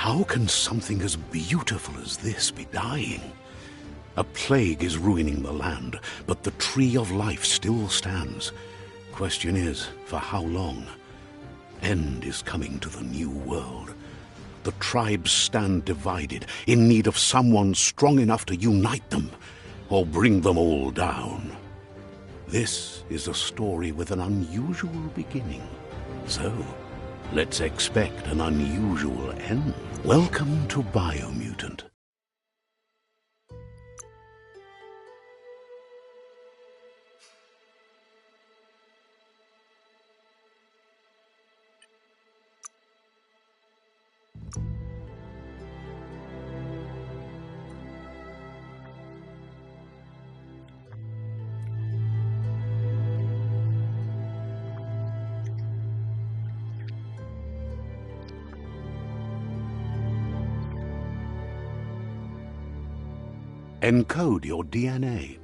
How can something as beautiful as this be dying? A plague is ruining the land, but the tree of life still stands. Question is, for how long? End is coming to the new world. The tribes stand divided, in need of someone strong enough to unite them, or bring them all down. This is a story with an unusual beginning. So, let's expect an unusual end. Welcome to Biomutant. Encode your DNA.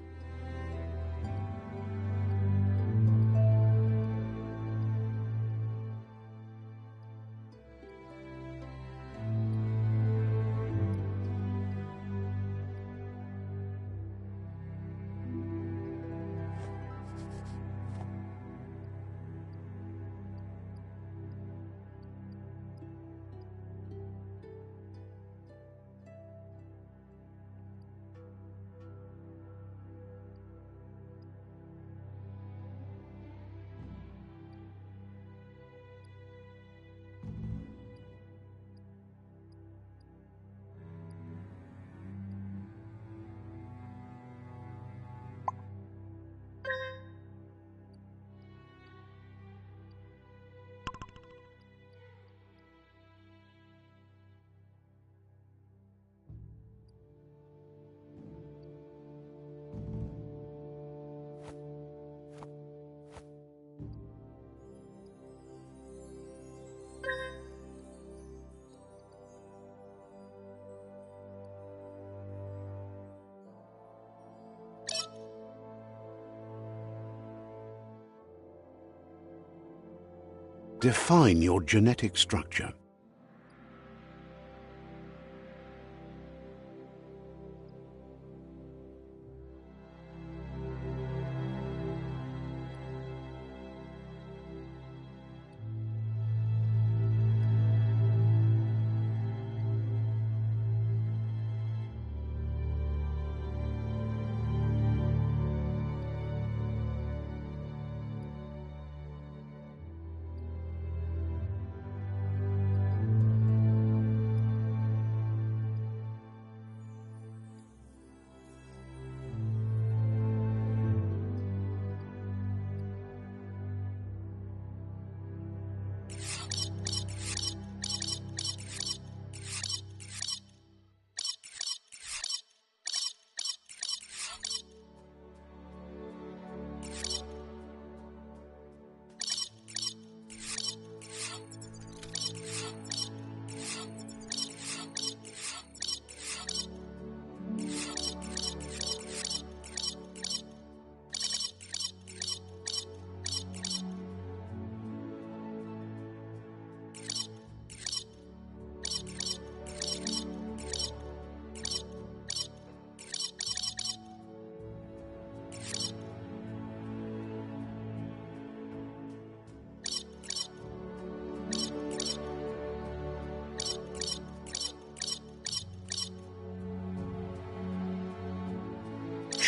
Define your genetic structure.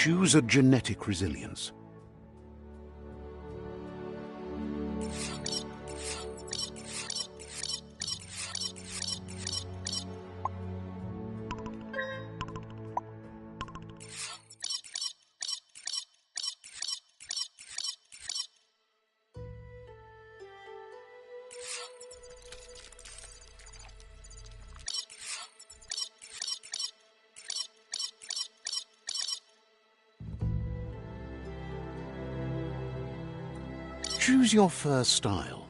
Choose a genetic resilience. Choose your first style.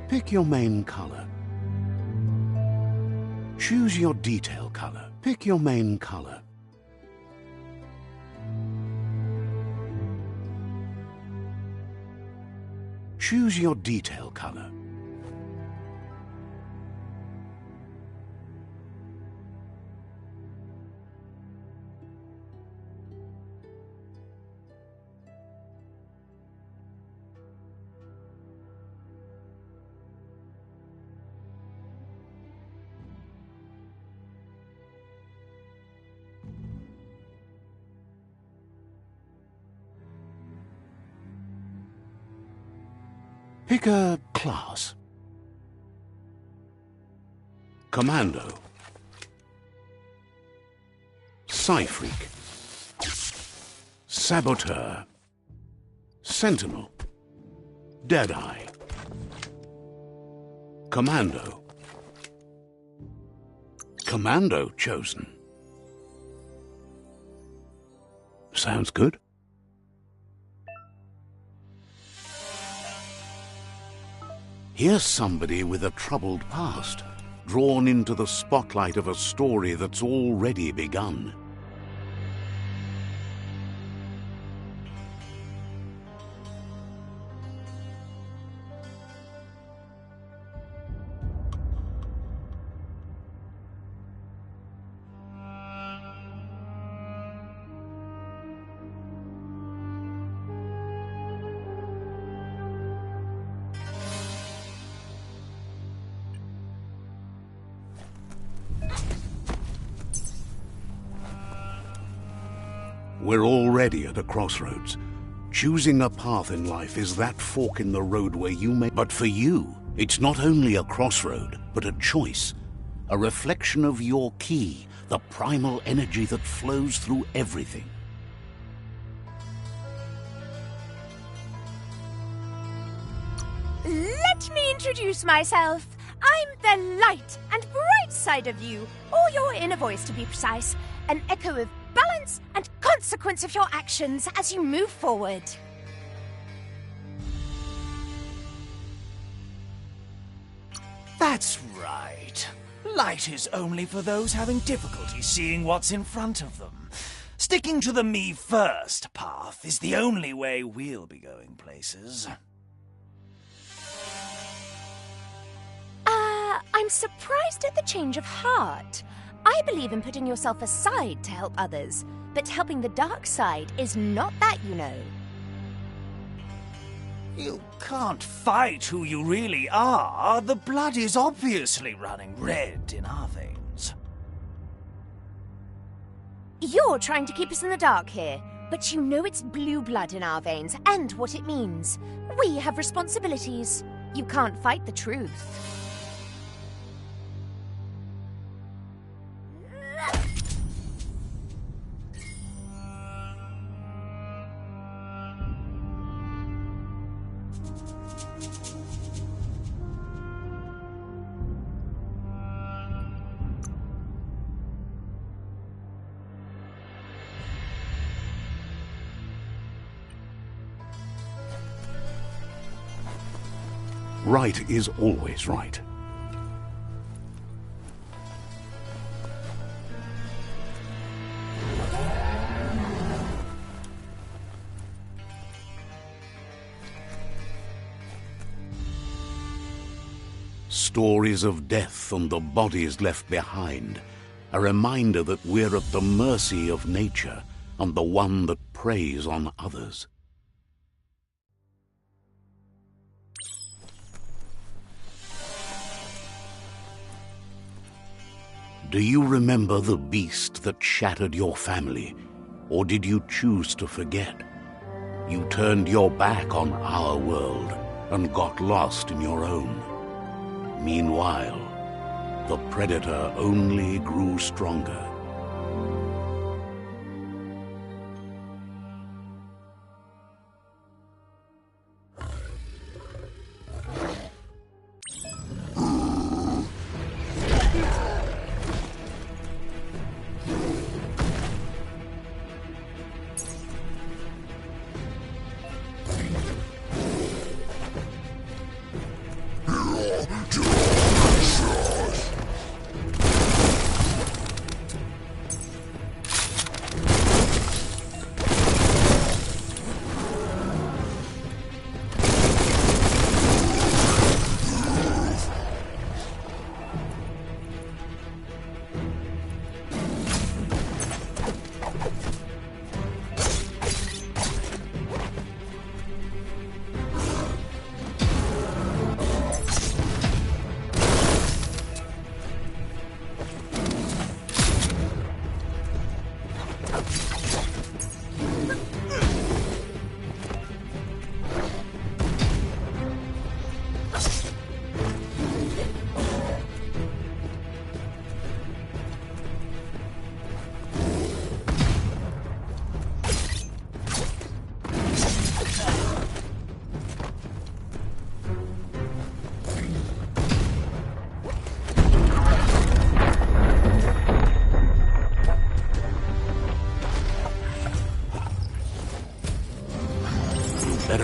Pick your main color. Choose your detail color. Pick your main color. Choose your detail color. Pick a class. Commando. Psy-Freak. Saboteur. Sentinel. Deadeye. Commando. Commando chosen. Sounds good. Here's somebody with a troubled past, drawn into the spotlight of a story that's already begun. We're already at a crossroads. Choosing a path in life is that fork in the road where you may... But for you, it's not only a crossroad, but a choice. A reflection of your key, the primal energy that flows through everything. Let me introduce myself. I'm the light and bright side of you, or your inner voice to be precise, an echo of balance and consequence of your actions as you move forward. That's right. Light is only for those having difficulty seeing what's in front of them. Sticking to the me first path is the only way we'll be going places. I'm surprised at the change of heart. I believe in putting yourself aside to help others, but helping the dark side is not that, you know. You can't fight who you really are. The blood is obviously running red in our veins. You're trying to keep us in the dark here, but you know it's blue blood in our veins and what it means. We have responsibilities. You can't fight the truth. Right is always right. Stories of death and the bodies left behind, a reminder that we're at the mercy of nature and the one that preys on others. Do you remember the beast that shattered your family, or did you choose to forget? You turned your back on our world and got lost in your own. Meanwhile, the predator only grew stronger.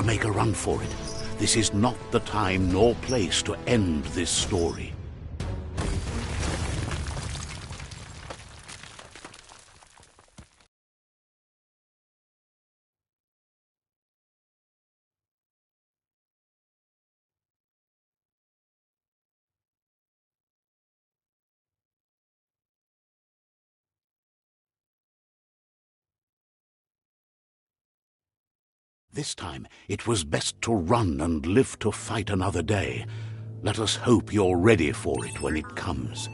better make a run for it. This is not the time nor place to end this story. This time, it was best to run and live to fight another day. Let us hope you're ready for it when it comes.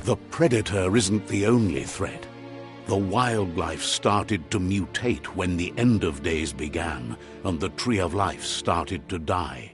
The predator isn't the only threat. The wildlife started to mutate when the end of days began, and the Tree of Life started to die.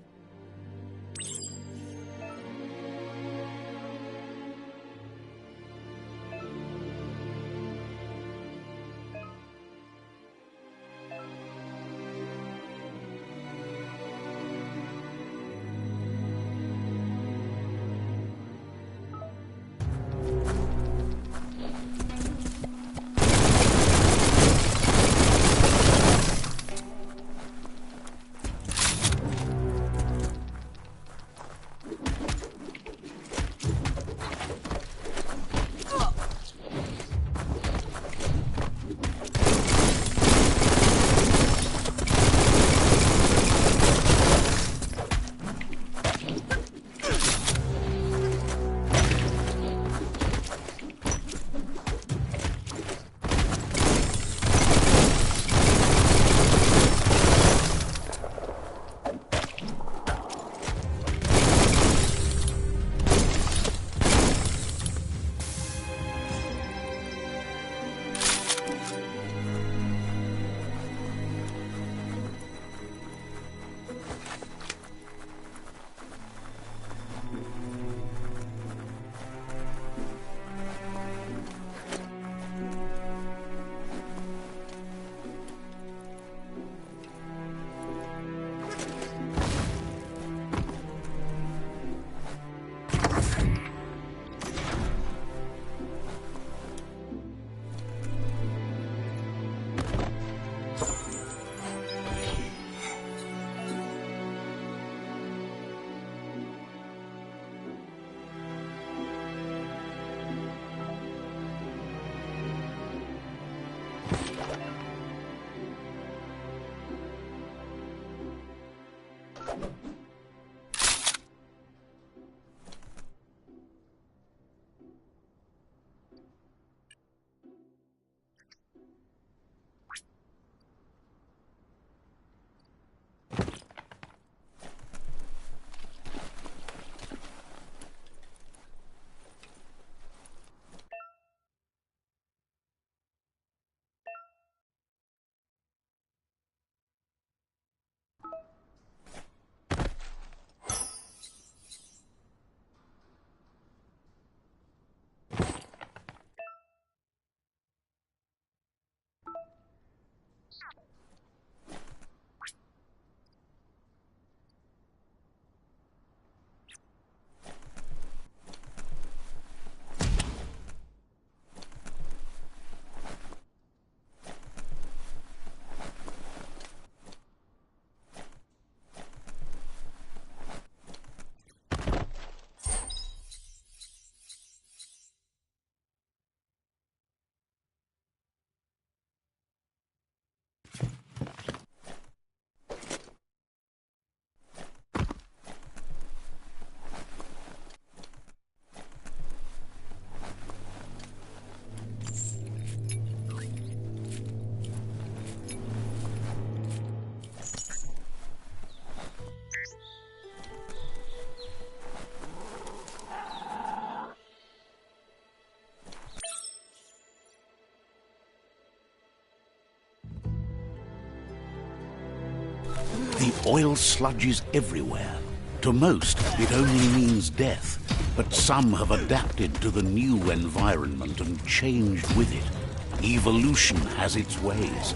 The oil sludge is everywhere. To most, it only means death, but some have adapted to the new environment and changed with it. Evolution has its ways.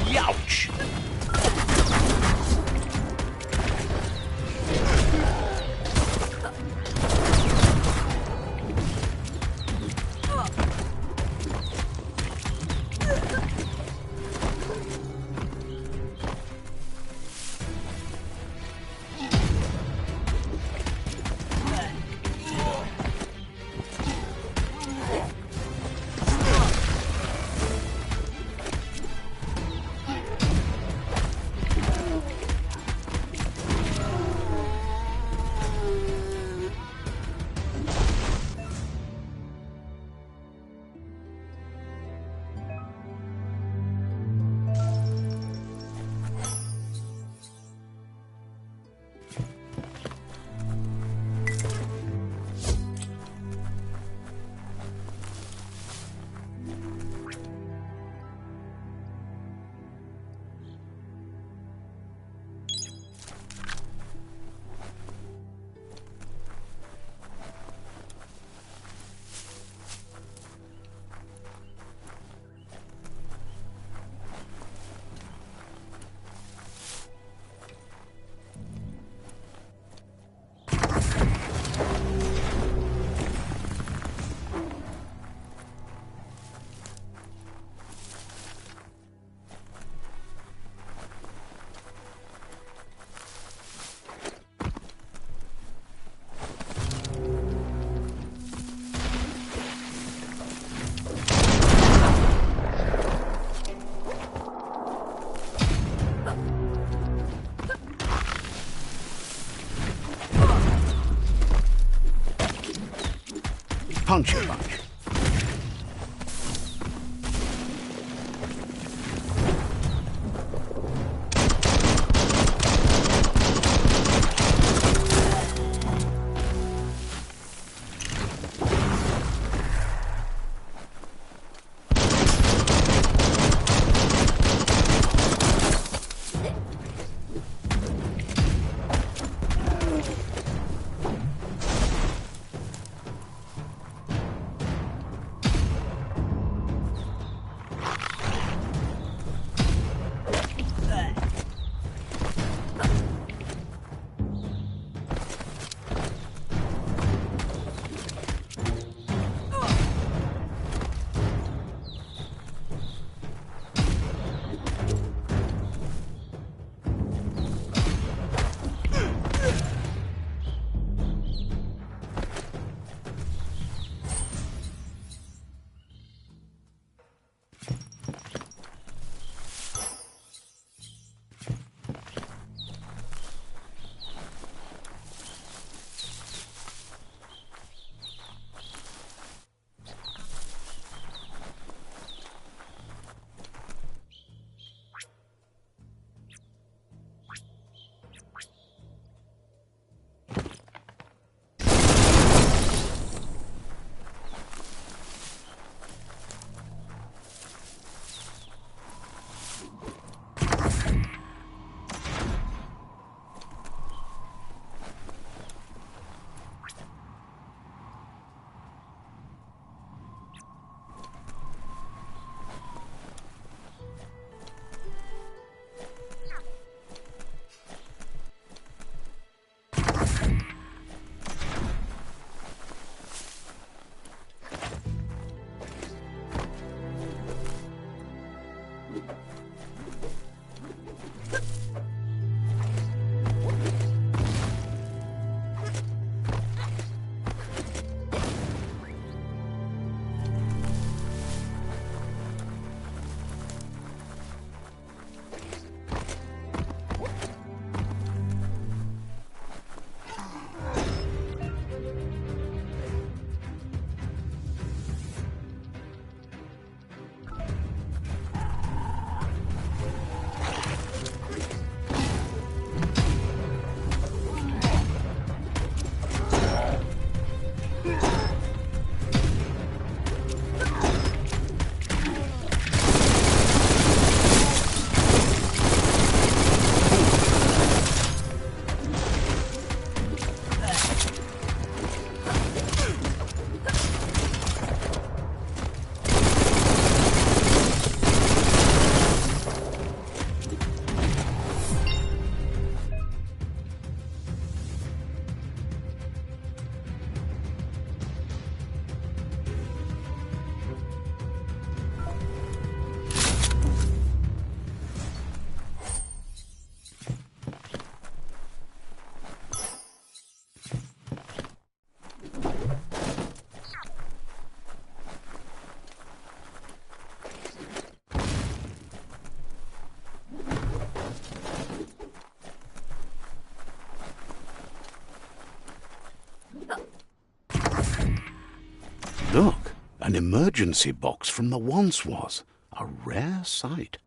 Youch! Punch a bunch. Look, an emergency box from the once was. A rare sight.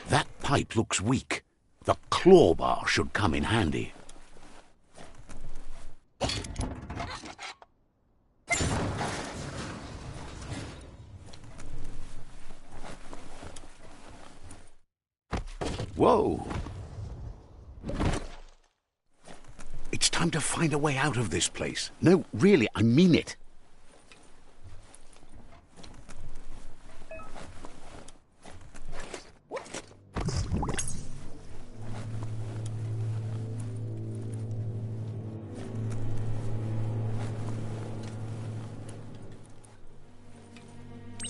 That pipe looks weak. The claw bar should come in handy. Whoa! It's time to find a way out of this place. No, really, I mean it.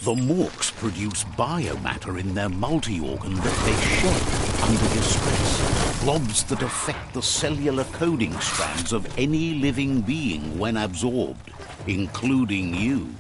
The Morks produce biomatter in their multi-organ that they shed under distress. Blobs that affect the cellular coding strands of any living being when absorbed, including you.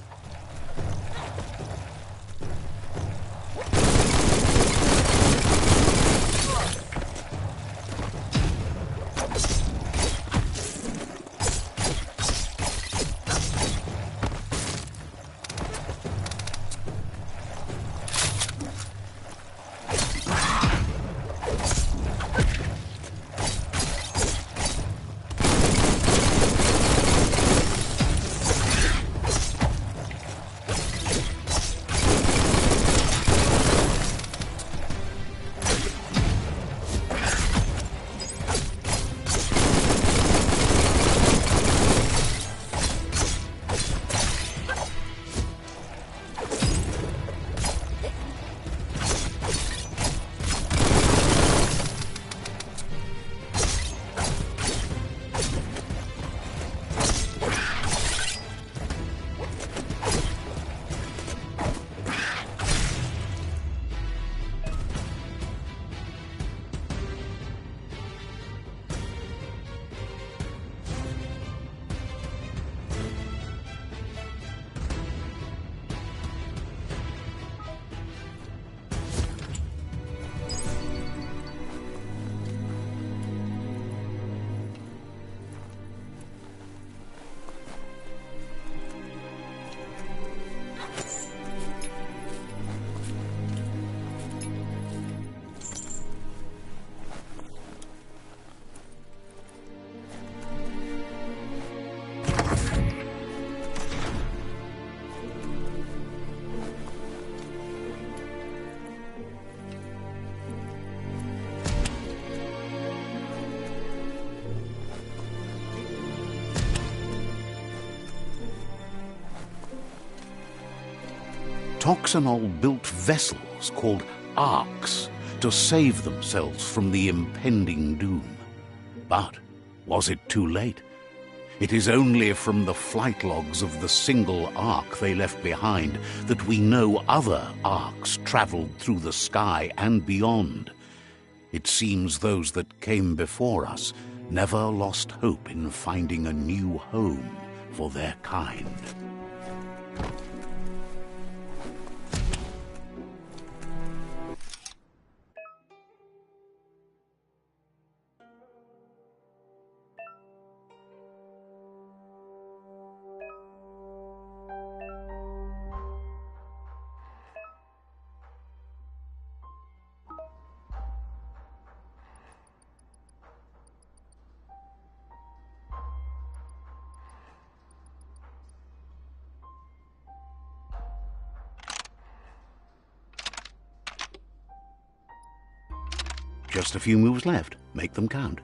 Toxanol built vessels called arks to save themselves from the impending doom. But was it too late? It is only from the flight logs of the single ark they left behind that we know other arks traveled through the sky and beyond. It seems those that came before us never lost hope in finding a new home for their kind. Just a few moves left. Make them count.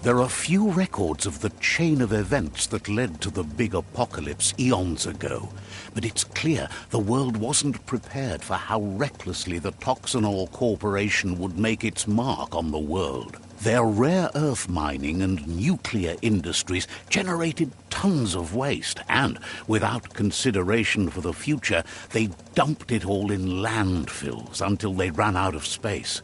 There are few records of the chain of events that led to the big apocalypse eons ago, but it's clear the world wasn't prepared for how recklessly the Toxanol Corporation would make its mark on the world. Their rare earth mining and nuclear industries generated tons of waste, and, without consideration for the future, they dumped it all in landfills until they ran out of space.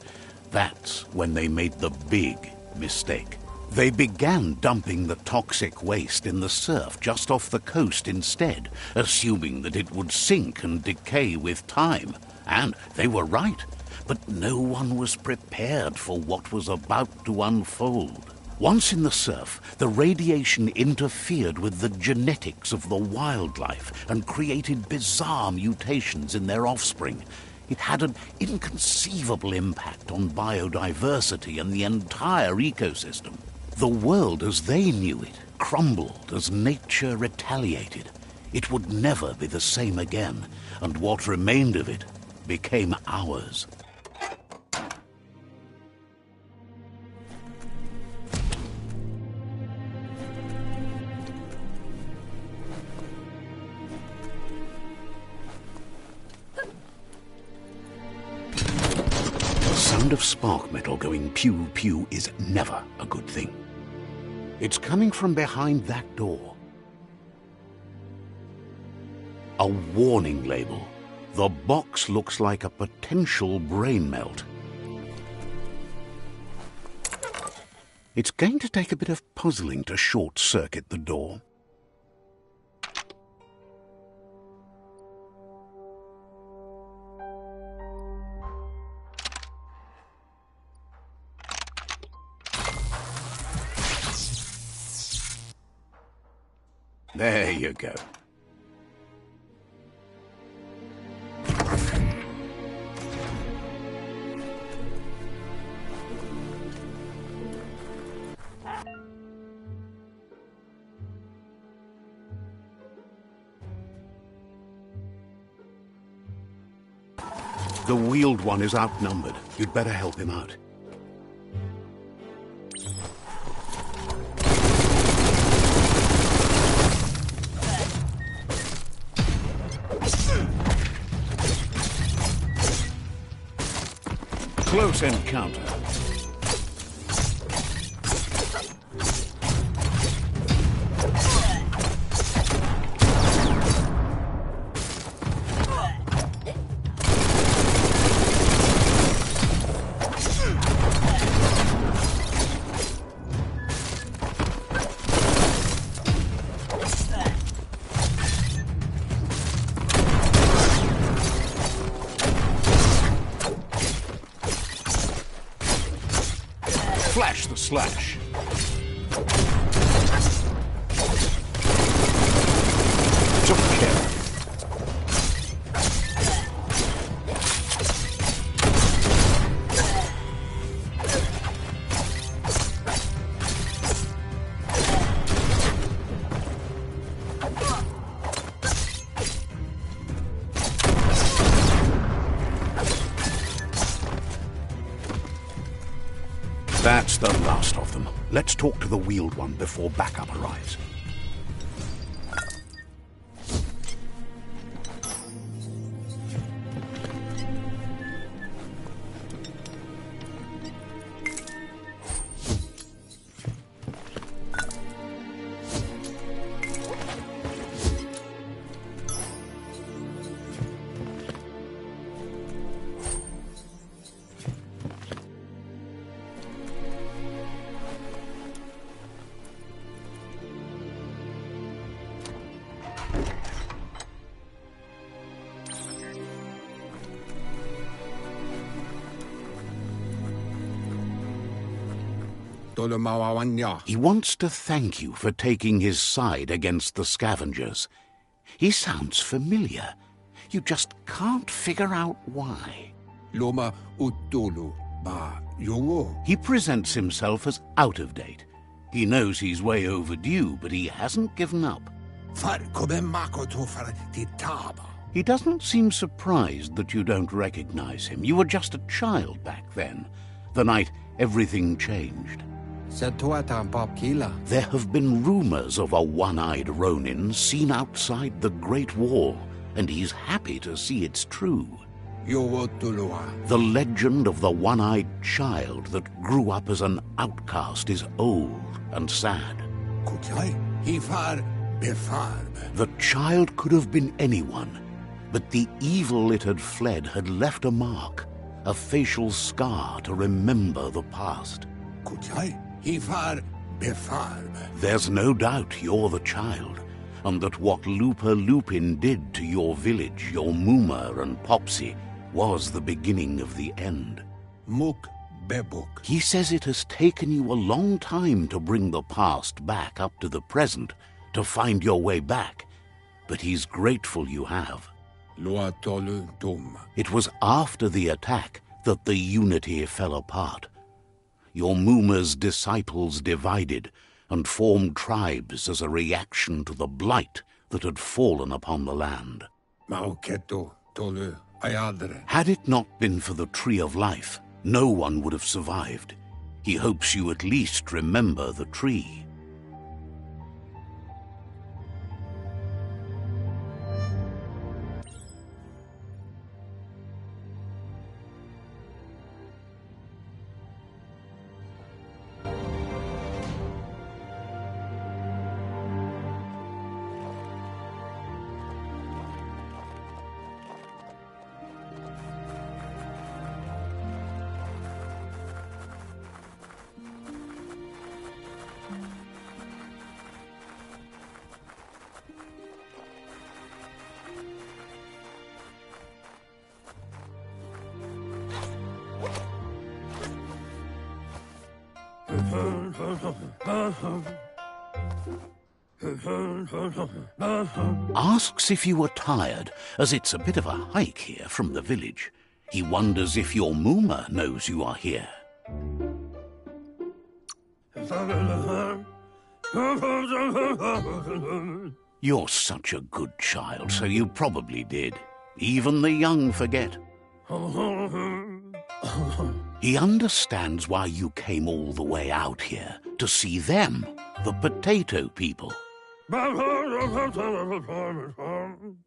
That's when they made the big mistake. They began dumping the toxic waste in the surf just off the coast instead, assuming that it would sink and decay with time. And they were right. But no one was prepared for what was about to unfold. Once in the surf, the radiation interfered with the genetics of the wildlife and created bizarre mutations in their offspring. It had an inconceivable impact on biodiversity and the entire ecosystem. The world as they knew it crumbled as nature retaliated. It would never be the same again, and what remained of it became ours. The sound of spark metal going pew-pew is never a good thing. It's coming from behind that door. A warning label. The box looks like a potential brain melt. It's going to take a bit of puzzling to short-circuit the door. There you go. The wheeled one is outnumbered. You'd better help him out. Close encounter. Flash the slash. Took care. That's the last of them. Let's talk to the wheeled one before backup arrives. He wants to thank you for taking his side against the scavengers. He sounds familiar. You just can't figure out why. He presents himself as out of date. He knows he's way overdue, but he hasn't given up. He doesn't seem surprised that you don't recognize him. You were just a child back then, the night everything changed. There have been rumors of a one-eyed Ronin seen outside the Great Wall, and he's happy to see it's true. The legend of the one-eyed child that grew up as an outcast is old and sad. The child could have been anyone, but the evil it had fled had left a mark, a facial scar to remember the past. There's no doubt you're the child, and that what Lupa Lupin did to your village, your Muma and Popsy, was the beginning of the end. He says it has taken you a long time to bring the past back up to the present, to find your way back, but he's grateful you have. It was after the attack that the unity fell apart. Your Muma's disciples divided and formed tribes as a reaction to the blight that had fallen upon the land. Had it not been for the Tree of Life, no one would have survived. He hopes you at least remember the tree. Asks if you were tired, as it's a bit of a hike here from the village. He wonders if your Muma knows you are here. You're such a good child, so you probably did. Even the young forget. He understands why you came all the way out here, to see them, the potato people.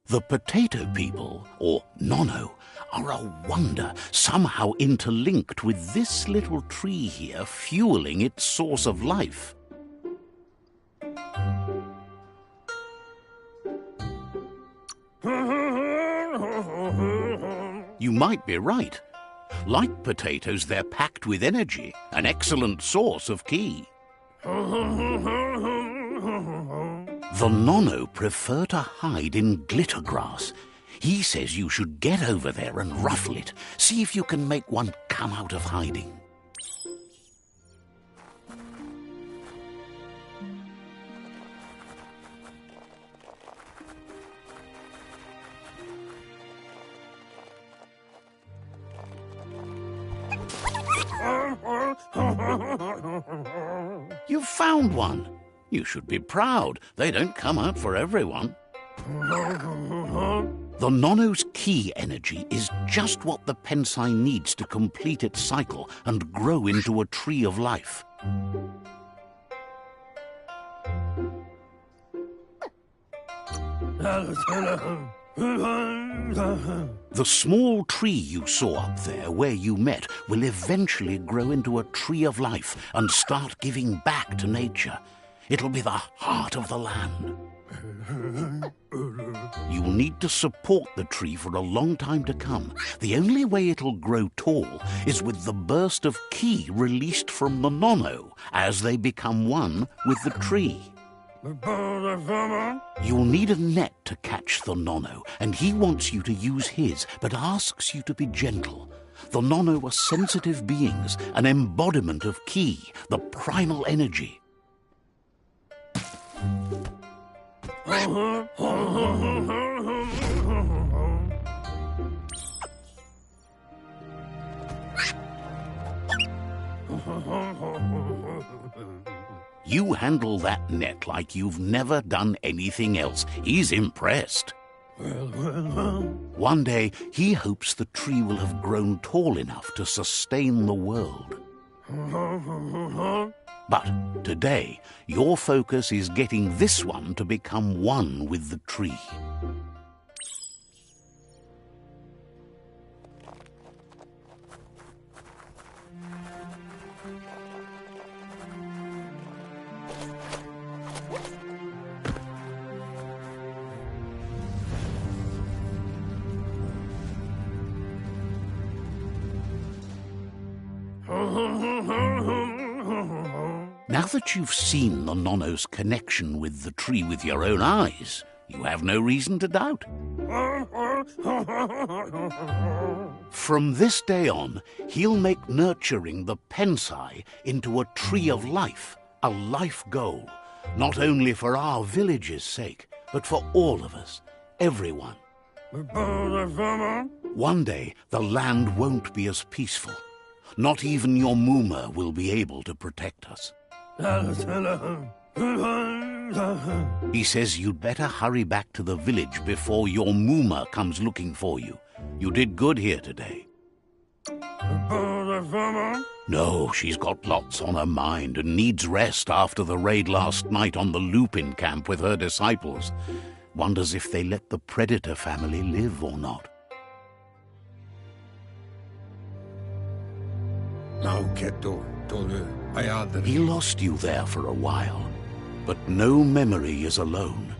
The potato people, or Nono, are a wonder, somehow interlinked with this little tree here, fueling its source of life. You might be right. Like potatoes, they're packed with energy, an excellent source of ki. The Nono prefer to hide in glitter grass. He says you should get over there and ruffle it. See if you can make one come out of hiding. You found one. You should be proud. They don't come out for everyone. The Nono's key energy is just what the Pensai needs to complete its cycle and grow into a tree of life. The small tree you saw up there where you met will eventually grow into a tree of life and start giving back to nature. It'll be the heart of the land. You'll need to support the tree for a long time to come. The only way it'll grow tall is with the burst of ki released from the Nono as they become one with the tree. You'll need a net to catch the Nono, and he wants you to use his, but asks you to be gentle. The Nono are sensitive beings, an embodiment of ki, the primal energy. You handle that net like you've never done anything else. He's impressed. One day, he hopes the tree will have grown tall enough to sustain the world. But today, your focus is getting this one to become one with the tree. Now that you've seen the Nono's connection with the tree with your own eyes, you have no reason to doubt. From this day on, he'll make nurturing the Pensai into a tree of life, a life goal, not only for our village's sake, but for all of us, everyone. One day, the land won't be as peaceful. Not even your Muma will be able to protect us. He says you'd better hurry back to the village before your Muma comes looking for you. You did good here today. No, she's got lots on her mind and needs rest after the raid last night on the Lupin camp with her disciples. Wonders if they let the Predator family live or not. He lost you there for a while, but no memory is alone.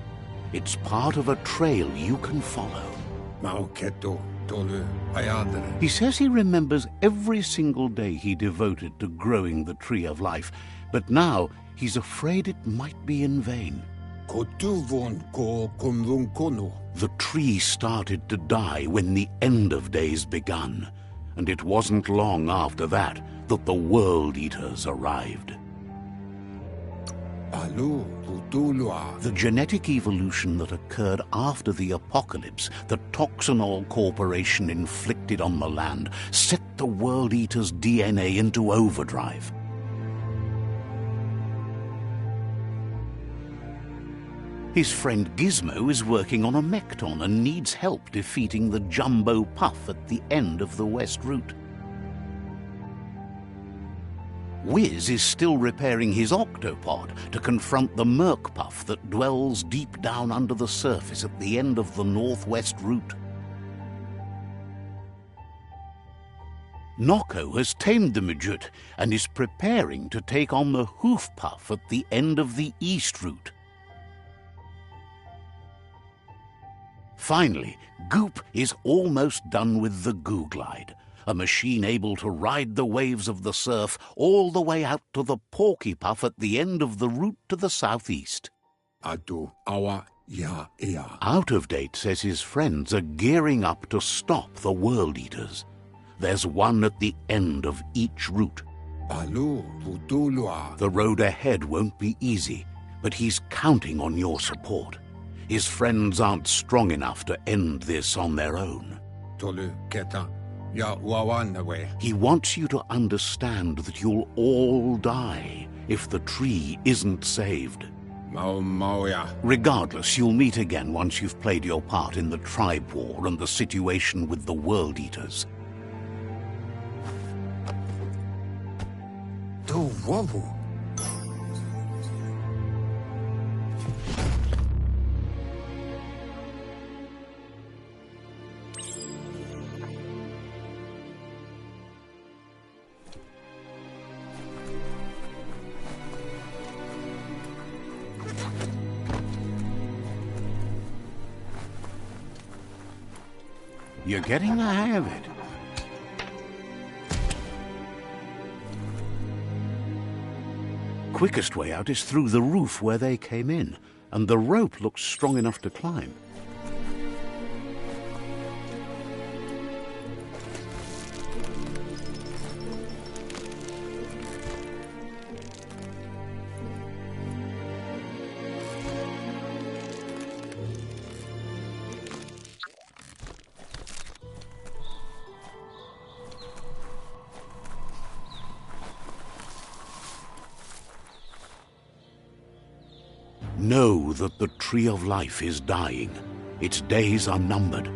It's part of a trail you can follow. He says he remembers every single day he devoted to growing the tree of life, but now he's afraid it might be in vain. The tree started to die when the end of days begun, and it wasn't long after that that the World Eaters arrived. The genetic evolution that occurred after the apocalypse that Toxanol Corporation inflicted on the land set the World Eaters' DNA into overdrive. His friend Gizmo is working on a Mekton and needs help defeating the Jumbo Puff at the end of the West Route. Wiz is still repairing his octopod to confront the Merc Puff that dwells deep down under the surface at the end of the Northwest Route. Noko has tamed the Midget and is preparing to take on the Hoof Puff at the end of the East Route. Finally, Goop is almost done with the Googlide, a machine able to ride the waves of the surf all the way out to the Porky Puff at the end of the route to the southeast. Out of Date says his friends are gearing up to stop the World Eaters. There's one at the end of each route. The road ahead won't be easy, but he's counting on your support. His friends aren't strong enough to end this on their own. He wants you to understand that you'll all die if the tree isn't saved. Regardless, you'll meet again once you've played your part in the tribe war and the situation with the World Eaters. You're getting the hang of it. Quickest way out is through the roof where they came in, and the rope looks strong enough to climb. Know that the Tree of Life is dying. Its days are numbered.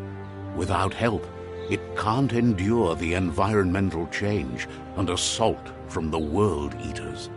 Without help, it can't endure the environmental change and assault from the World Eaters.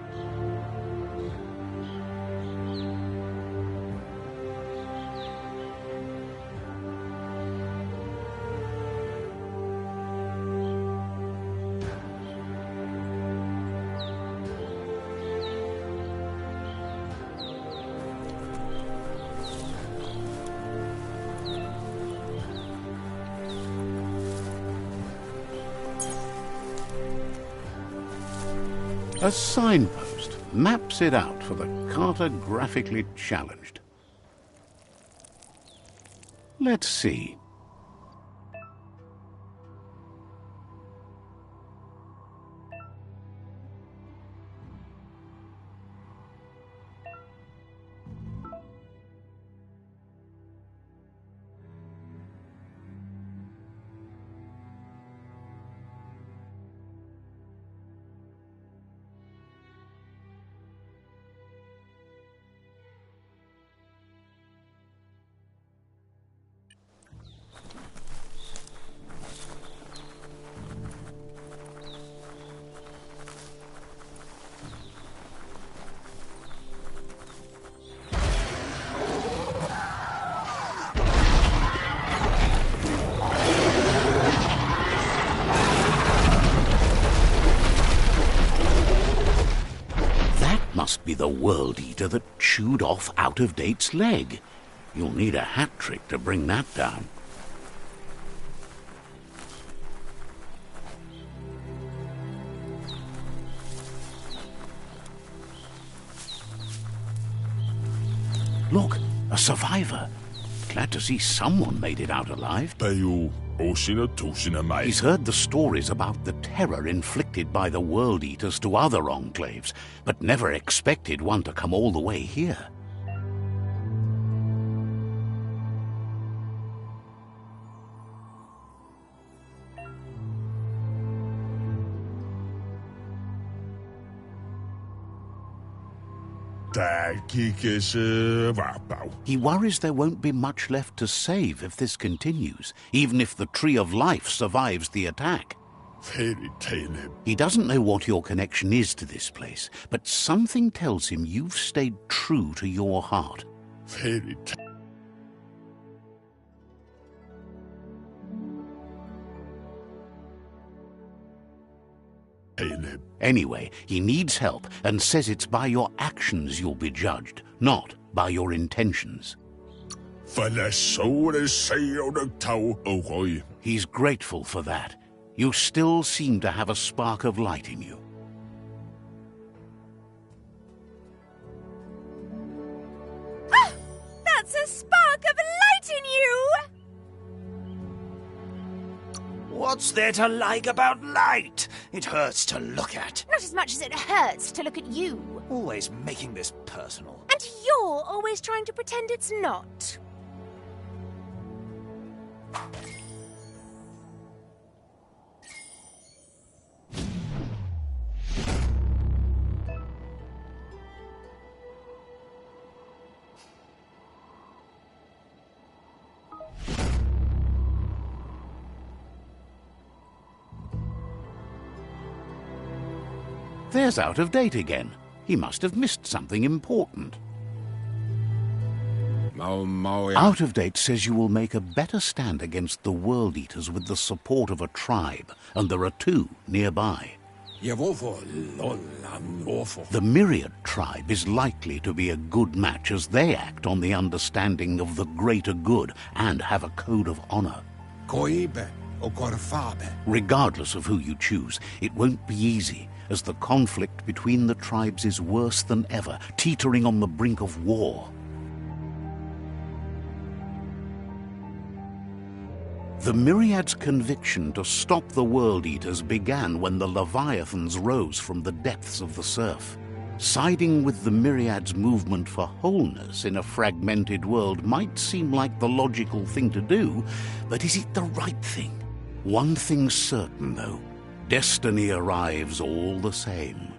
A signpost maps it out for the cartographically challenged. Let's see. Must be the World Eater that chewed off Out-of-Date's leg. You'll need a hat trick to bring that down. Look, a survivor. Glad to see someone made it out alive. He's heard the stories about the terror inflicted by the World Eaters to other enclaves, but never expected one to come all the way here. He worries there won't be much left to save if this continues, even if the Tree of Life survives the attack. He doesn't know what your connection is to this place, but something tells him you've stayed true to your heart. Anyway, he needs help and says it's by your actions you'll be judged, not by your intentions. He's grateful for that. You still seem to have a spark of light in you. Ah! That's a spark of light in you! What's there to like about light? It hurts to look at. Not as much as it hurts to look at you. Always making this personal. And you're always trying to pretend it's not. There's Out of Date again. He must have missed something important. Out of Date says you will make a better stand against the World Eaters with the support of a tribe, and there are 2 nearby. The Myriad tribe is likely to be a good match as they act on the understanding of the greater good and have a code of honor. Regardless of who you choose, it won't be easy, as the conflict between the tribes is worse than ever, teetering on the brink of war. The Myriad's conviction to stop the World Eaters began when the Leviathans rose from the depths of the surf. Siding with the Myriad's movement for wholeness in a fragmented world might seem like the logical thing to do, but is it the right thing? One thing's certain, though. Destiny arrives all the same.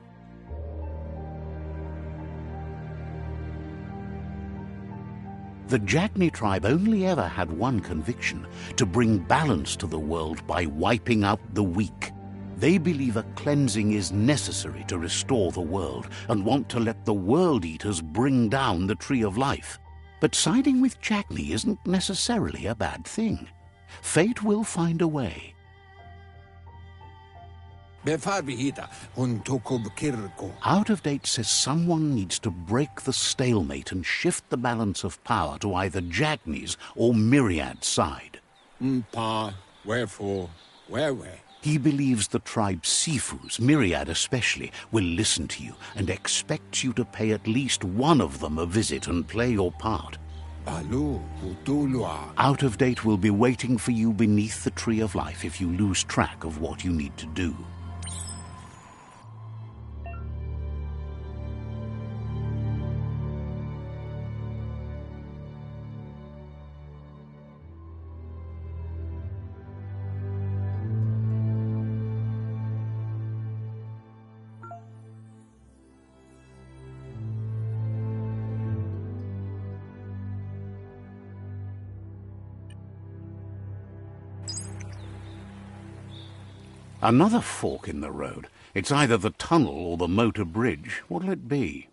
The Jagni tribe only ever had one conviction: to bring balance to the world by wiping out the weak. They believe a cleansing is necessary to restore the world and want to let the World Eaters bring down the Tree of Life. But siding with Jagni isn't necessarily a bad thing. Fate will find a way. Out of Date says someone needs to break the stalemate and shift the balance of power to either Jagni's or Myriad's side. Wherefore, where? He believes the tribe Sifus, Myriad especially, will listen to you and expects you to pay at least one of them a visit and play your part. Out of Date will be waiting for you beneath the Tree of Life if you lose track of what you need to do. Another fork in the road. It's either the tunnel or the motor bridge. What'll it be?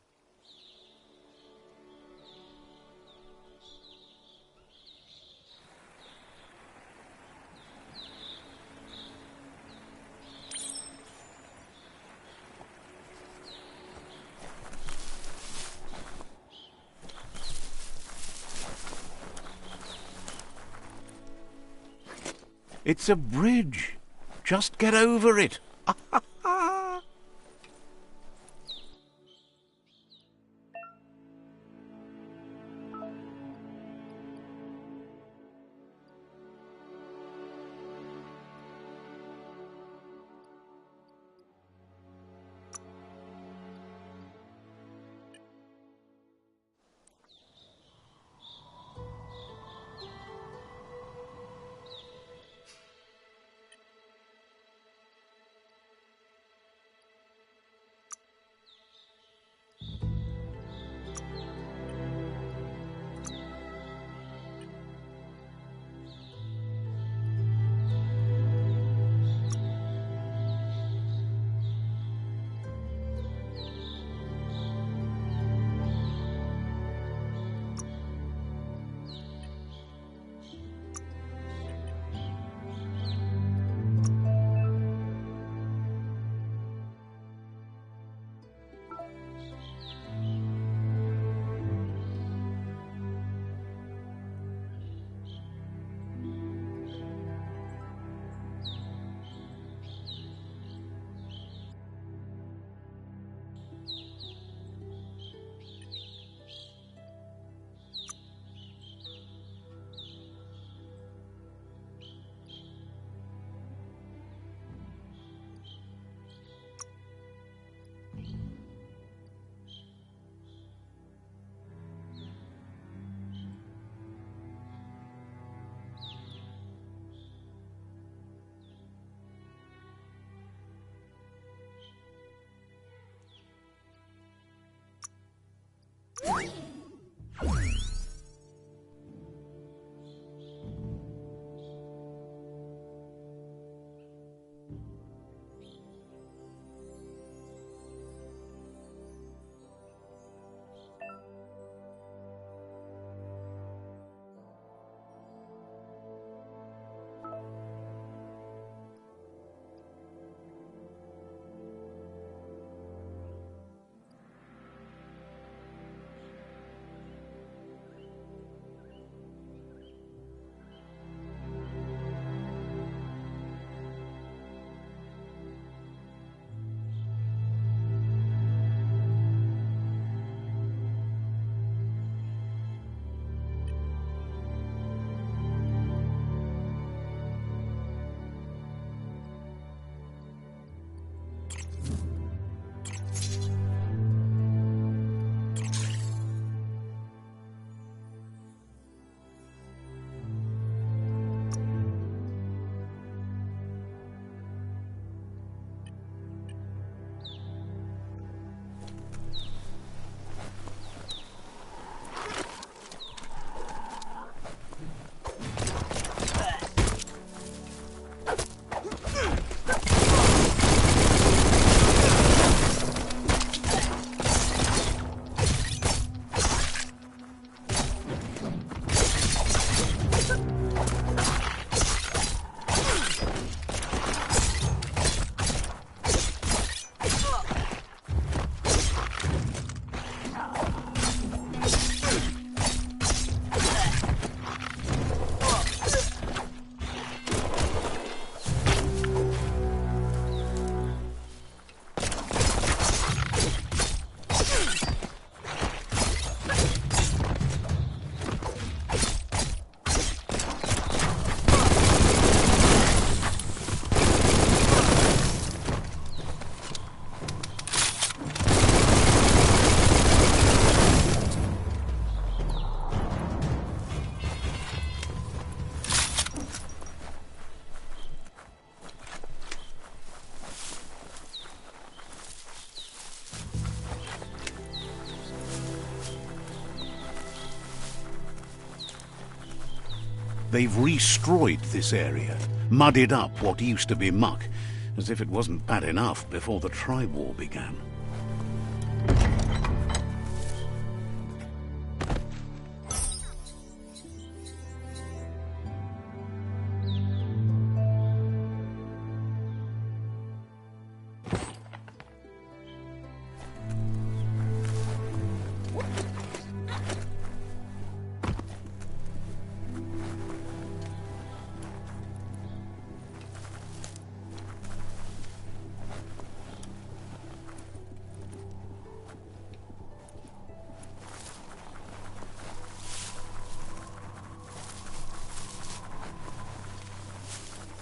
It's a bridge. Just get over it. They've restroyed this area, muddied up what used to be muck, as if it wasn't bad enough before the tribe war began.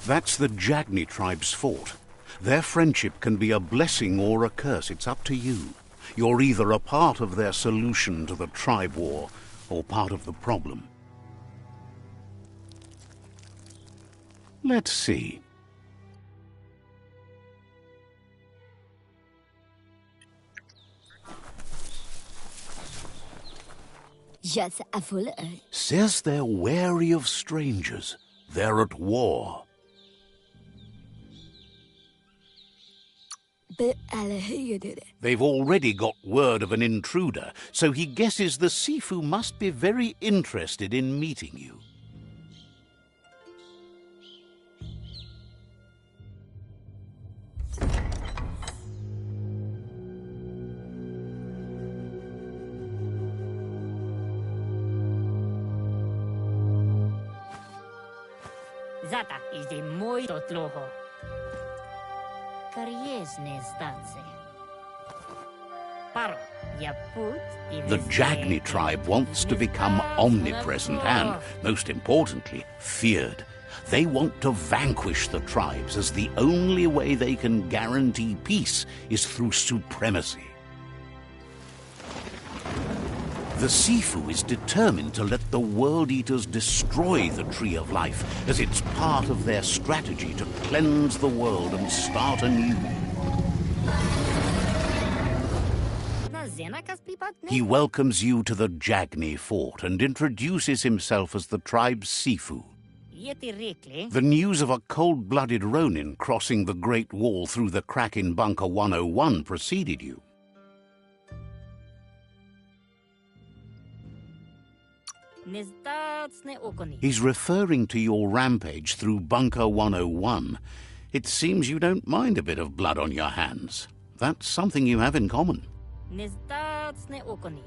That's the Jagni tribe's fort. Their friendship can be a blessing or a curse. It's up to you. You're either a part of their solution to the tribe war or part of the problem. Let's see. Says they're wary of strangers. They're at war. They've already got word of an intruder, so he guesses the Sifu must be very interested in meeting you. Zata is the muito troho. The Jagni tribe wants to become omnipresent and, most importantly, feared. They want to vanquish the tribes, as the only way they can guarantee peace is through supremacy. The Sifu is determined to let the World Eaters destroy the Tree of Life, as it's part of their strategy to cleanse the world and start anew. He welcomes you to the Jagni fort and introduces himself as the tribe's Sifu. The news of a cold-blooded Ronin crossing the Great Wall through the crack in Bunker 101 preceded you. He's referring to your rampage through Bunker 101. It seems you don't mind a bit of blood on your hands. That's something you have in common.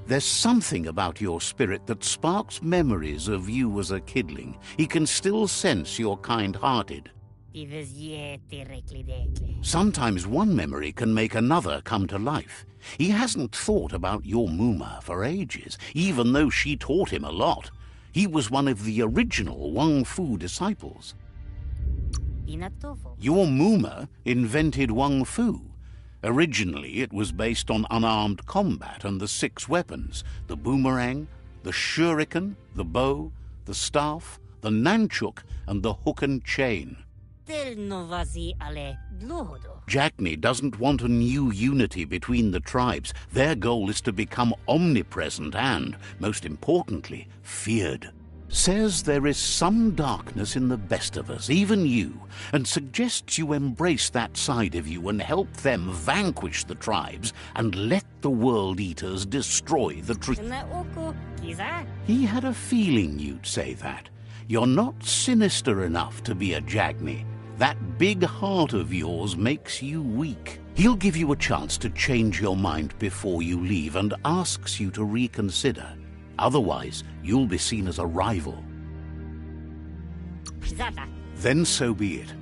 There's something about your spirit that sparks memories of you as a kidling. He can still sense you're kind-hearted. Sometimes one memory can make another come to life. He hasn't thought about your Muma for ages, even though she taught him a lot. He was one of the original Wang Fu disciples. Your Muma invented Wang Fu. Originally, it was based on unarmed combat and the 6 weapons: the boomerang, the shuriken, the bow, the staff, the nunchuk, and the hook and chain. Tel novazi ale dlouho. Jagni doesn't want a new unity between the tribes. Their goal is to become omnipresent and, most importantly, feared. Says there is some darkness in the best of us, even you, and suggests you embrace that side of you and help them vanquish the tribes and let the World Eaters destroy the tree. Na oko kiza. He had a feeling you'd say that. You're not sinister enough to be a Jagni. That big heart of yours makes you weak. He'll give you a chance to change your mind before you leave and asks you to reconsider. Otherwise, you'll be seen as a rival. Zata. Then so be it.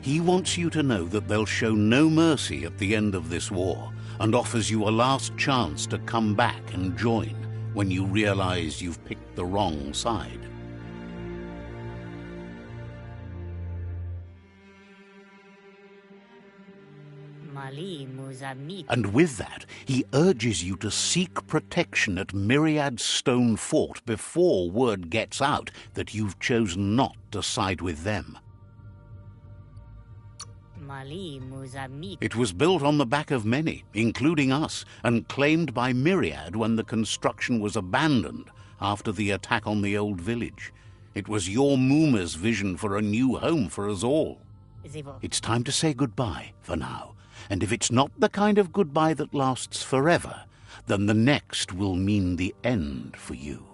He wants you to know that they'll show no mercy at the end of this war and offers you a last chance to come back and join when you realize you've picked the wrong side. Mali muzamit. And with that, he urges you to seek protection at Myriad's stone fort before word gets out that you've chosen not to side with them. Mali muzamit. It was built on the back of many, including us, and claimed by Myriad when the construction was abandoned after the attack on the old village. It was your Mooma's vision for a new home for us all. Zivo. It's time to say goodbye for now. And if it's not the kind of goodbye that lasts forever, then the next will mean the end for you.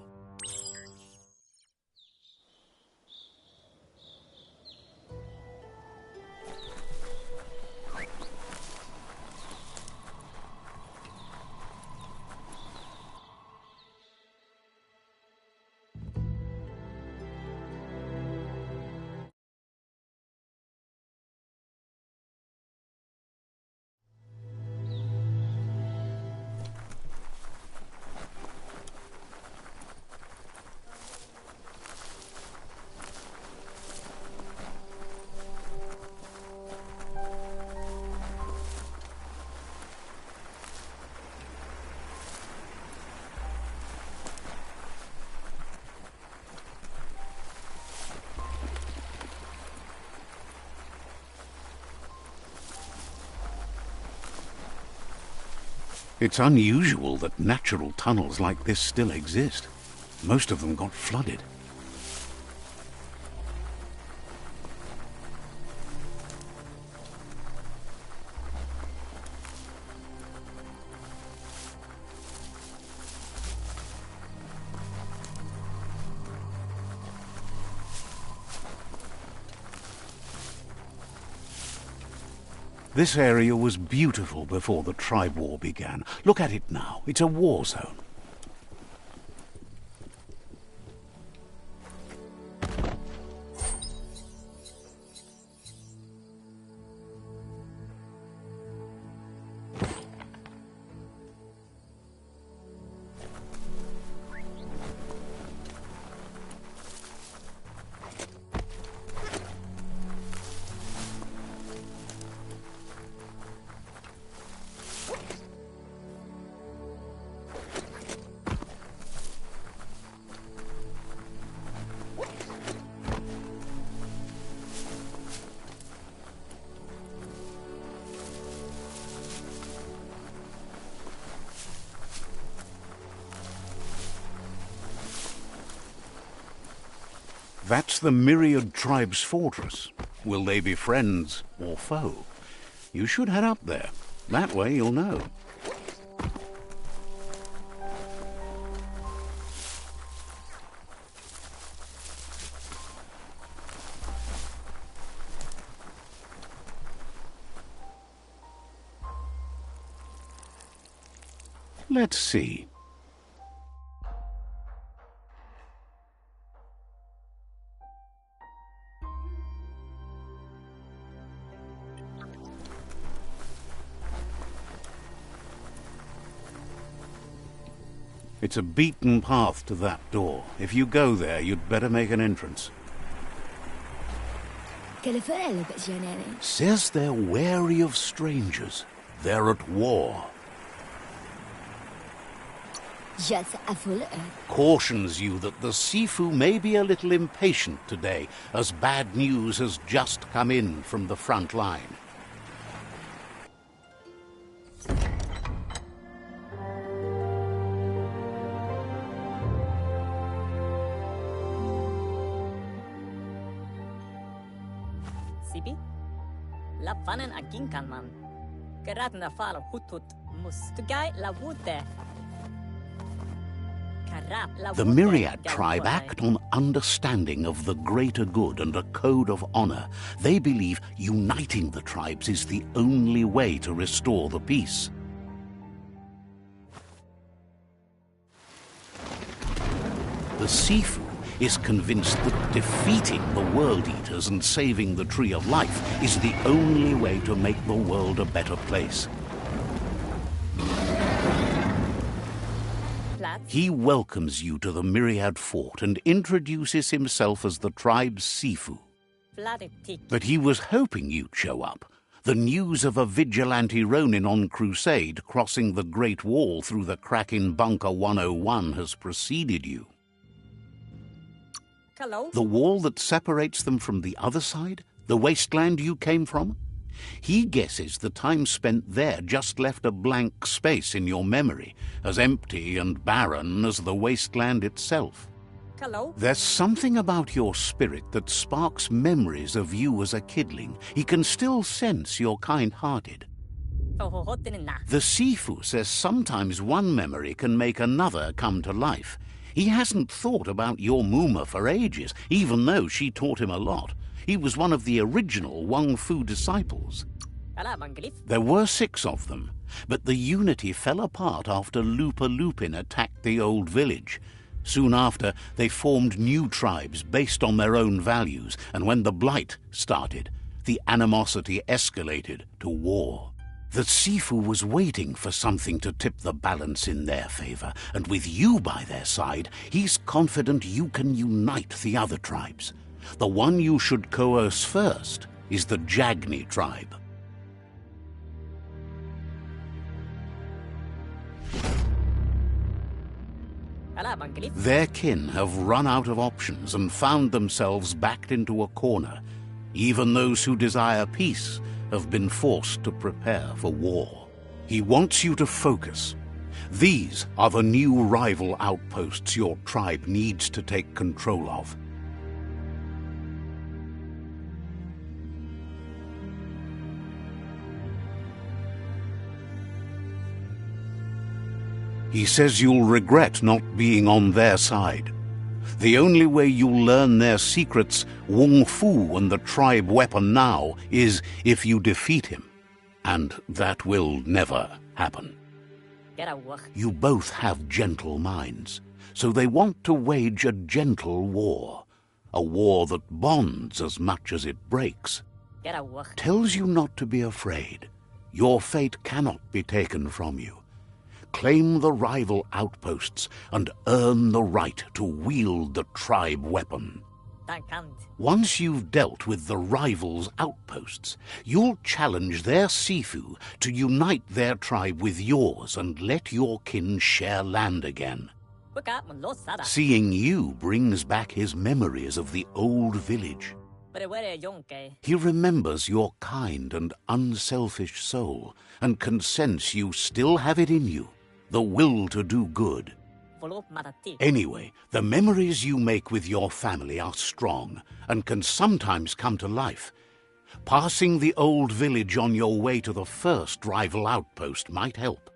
It's unusual that natural tunnels like this still exist. Most of them got flooded. This area was beautiful before the tribe war began. Look at it now. It's a war zone. That's the Myriad tribe's fortress. Will they be friends or foe? You should head up there. That way you'll know. Let's see. It's a beaten path to that door. If you go there, you'd better make an entrance. Says they're wary of strangers. They're at war. Just a full Cautions you that the Sifu may be a little impatient today, as bad news has just come in from the front line. Sibi? La fanen a ginkan man. Geraten da falo hutut mustugai la wute. The Myriad tribe act on understanding of the greater good and a code of honor. They believe uniting the tribes is the only way to restore the peace. The Sifu is convinced that defeating the World Eaters and saving the Tree of Life is the only way to make the world a better place. He welcomes you to the Myriad Fort and introduces himself as the tribe's Sifu. But he was hoping you'd show up. The news of a vigilante Ronin on crusade crossing the Great Wall through the crack in Bunker 101 has preceded you. Hello? The wall that separates them from the other side? The wasteland you came from? He guesses the time spent there just left a blank space in your memory, as empty and barren as the wasteland itself. Hello? There's something about your spirit that sparks memories of you as a kidling. He can still sense you're kind-hearted. The Sifu says sometimes one memory can make another come to life. He hasn't thought about your Muma for ages, even though she taught him a lot. He was one of the original Wang Fu disciples. There were 6 of them, but the unity fell apart after Lupa Lupin attacked the old village. Soon after, they formed new tribes based on their own values, and when the Blight started, the animosity escalated to war. The Sifu was waiting for something to tip the balance in their favor, and with you by their side, he's confident you can unite the other tribes. The one you should coerce first is the Jagni tribe. Their kin have run out of options and found themselves backed into a corner. Even those who desire peace have been forced to prepare for war. He wants you to focus. These are the new rival outposts your tribe needs to take control of. He says you'll regret not being on their side. The only way you'll learn their secrets, Wung Fu and the tribe weapon now, is if you defeat him. And that will never happen. You both have gentle minds, so they want to wage a gentle war. A war that bonds as much as it breaks. Tells you not to be afraid. Your fate cannot be taken from you. Claim the rival outposts and earn the right to wield the tribe weapon. Once you've dealt with the rivals' outposts, you'll challenge their Sifu to unite their tribe with yours and let your kin share land again. Seeing you brings back his memories of the old village. He remembers your kind and unselfish soul and can sense you still have it in you. The will to do good. Anyway, the memories you make with your family are strong and can sometimes come to life. Passing the old village on your way to the first rival outpost might help.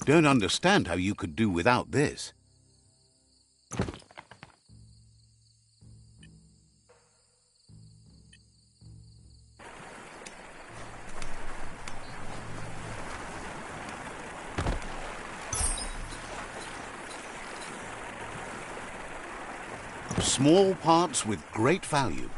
Don't understand how you could do without this. Small parts with great value.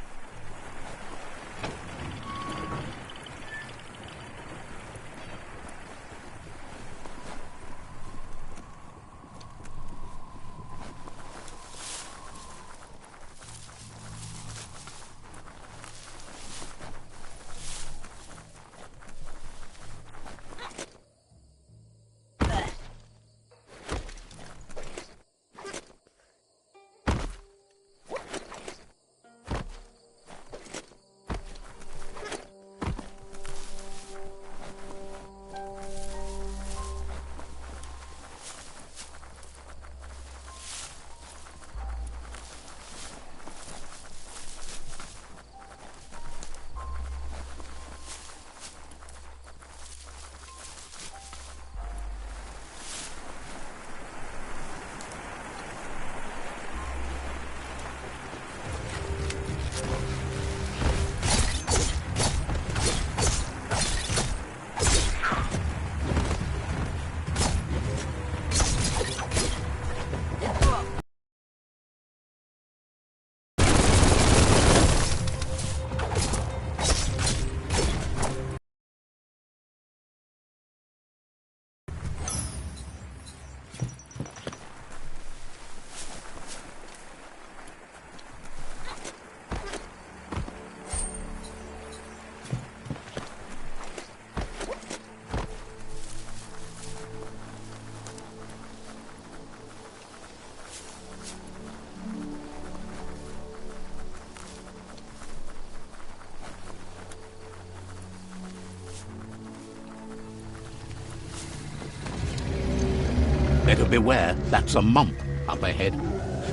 Better beware, that's a mump up ahead.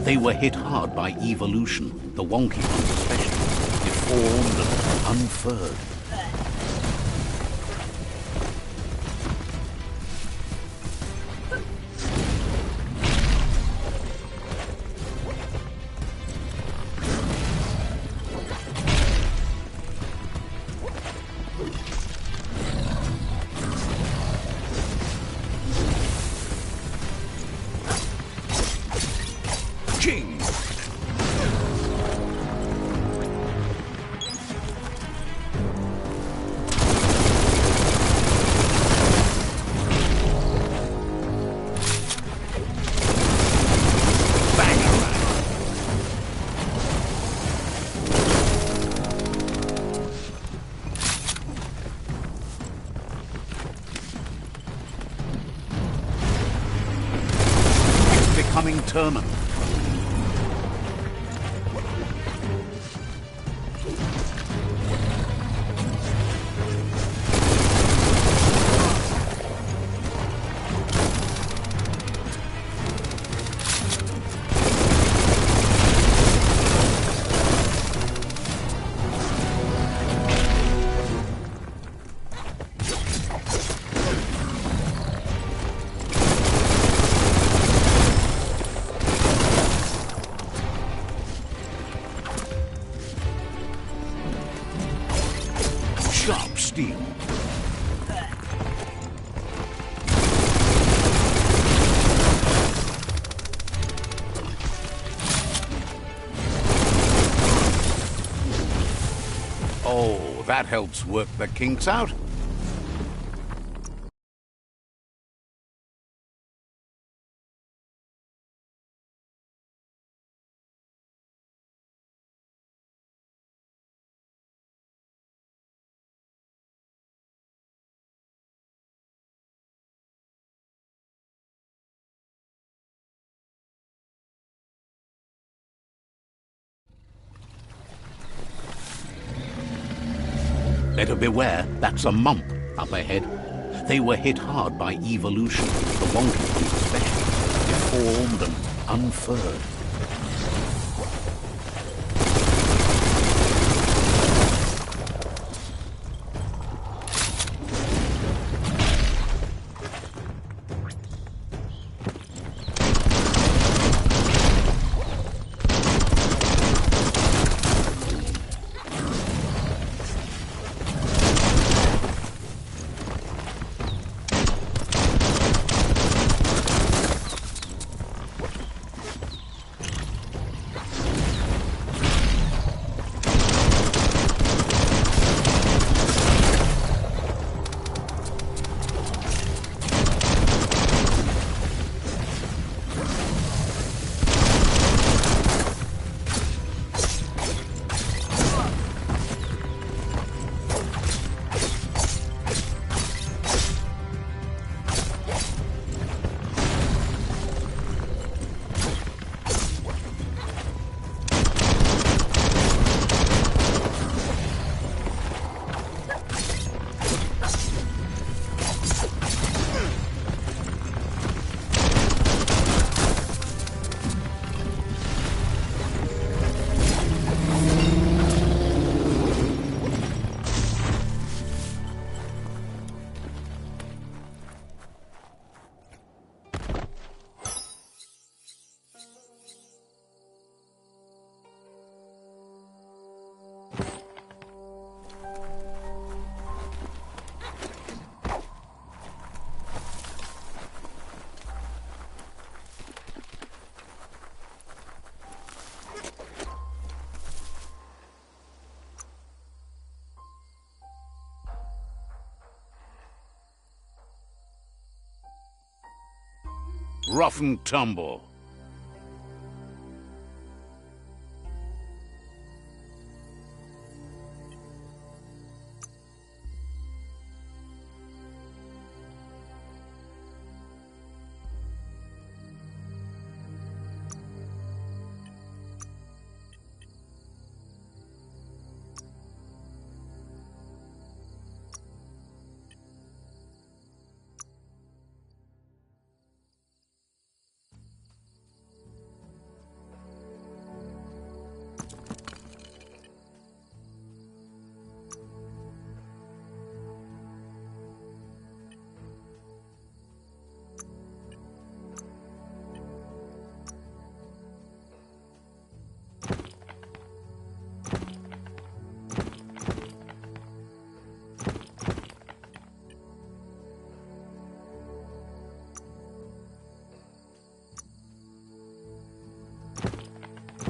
They were hit hard by evolution, the wonky ones especially, deformed and unfurred. Becoming terminal. Sharp steel. Oh, that helps work the kinks out. Better beware, that's a mump up ahead. They were hit hard by evolution, the wonky ones especially, deformed and unfurred. rough and tumble.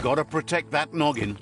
Gotta protect that noggin.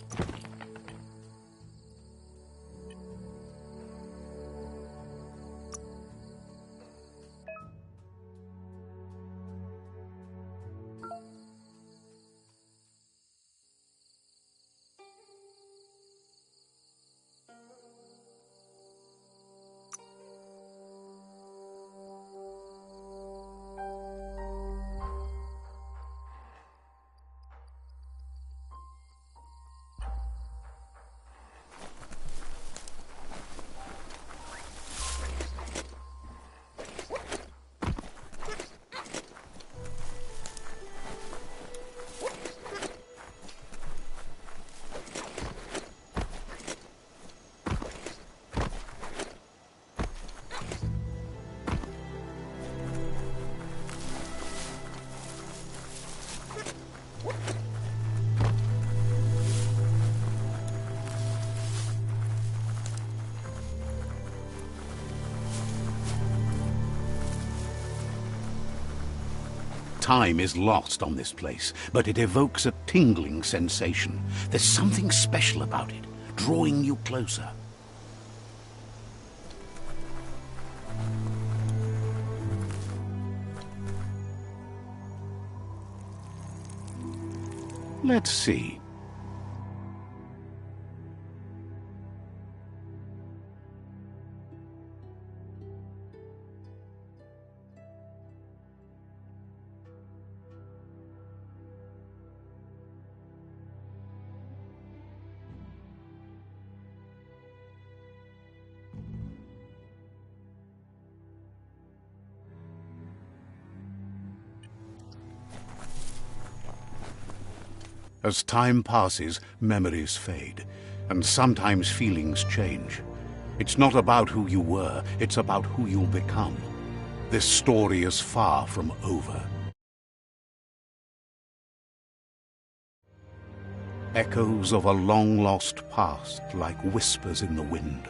Time is lost on this place, but it evokes a tingling sensation. There's something special about it, drawing you closer. Let's see. As time passes, memories fade, and sometimes feelings change. It's not about who you were, it's about who you'll become. This story is far from over. Echoes of a long-lost past, like whispers in the wind.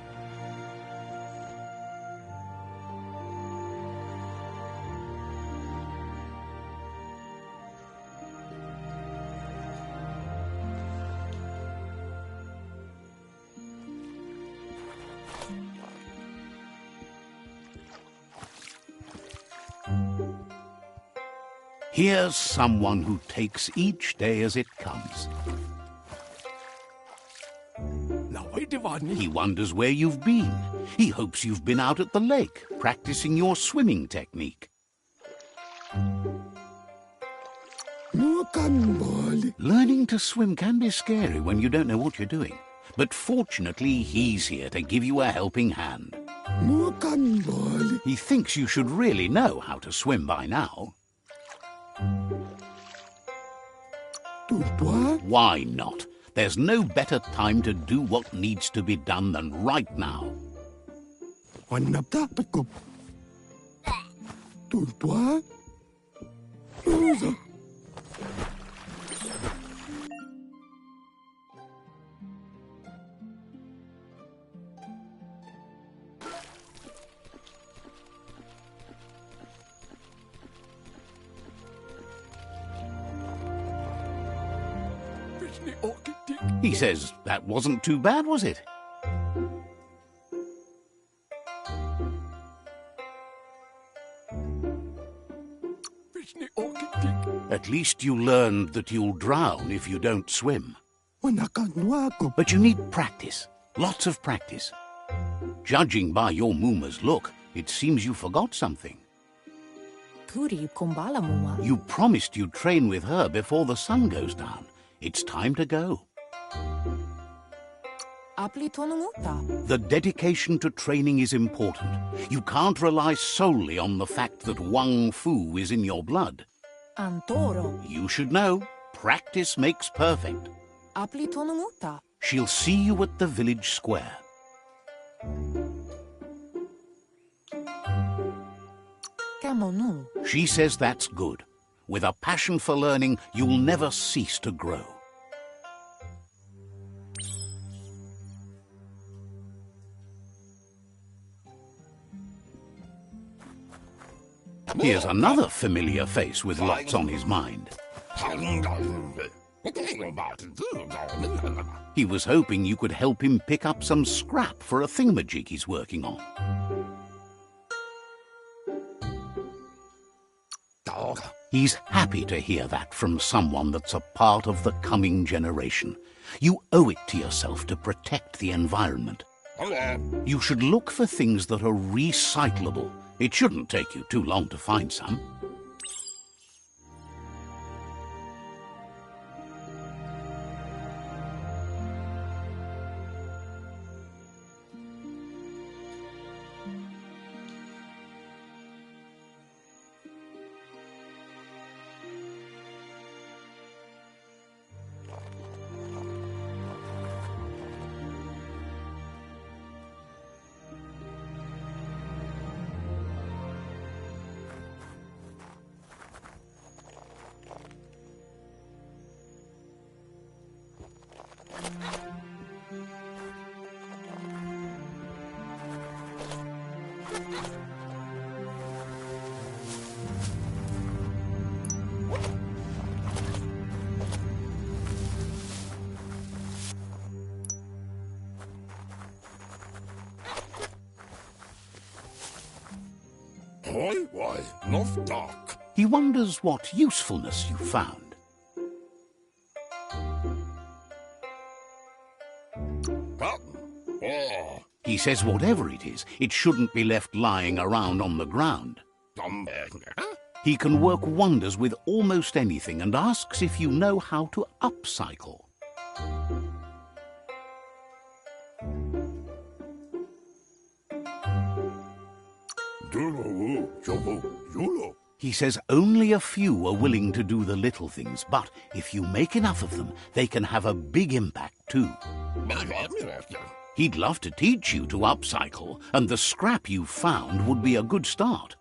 Here's someone who takes each day as it comes. He wonders where you've been. He hopes you've been out at the lake, practicing your swimming technique. Learning to swim can be scary when you don't know what you're doing. But fortunately, he's here to give you a helping hand. He thinks you should really know how to swim by now. Why not? There's no better time to do what needs to be done than right now. He says that wasn't too bad, was it? At least you learned that you'll drown if you don't swim. But you need practice. Lots of practice. Judging by your Muma's look, it seems you forgot something. You promised you'd train with her before the sun goes down. It's time to go. The dedication to training is important. You can't rely solely on the fact that Wang Fu is in your blood. You should know, practice makes perfect. She'll see you at the village square. She says that's good. With a passion for learning, you'll never cease to grow. Here's another familiar face with lots on his mind. He was hoping you could help him pick up some scrap for a thingamajig he's working on. He's happy to hear that from someone that's a part of the coming generation. You owe it to yourself to protect the environment. You should look for things that are recyclable. It shouldn't take you too long to find some. He wonders what usefulness you found. He says whatever it is, it shouldn't be left lying around on the ground. He can work wonders with almost anything and asks if you know how to upcycle. He says only a few are willing to do the little things, but if you make enough of them, they can have a big impact too. He'd love to teach you to upcycle, and the scrap you found would be a good start.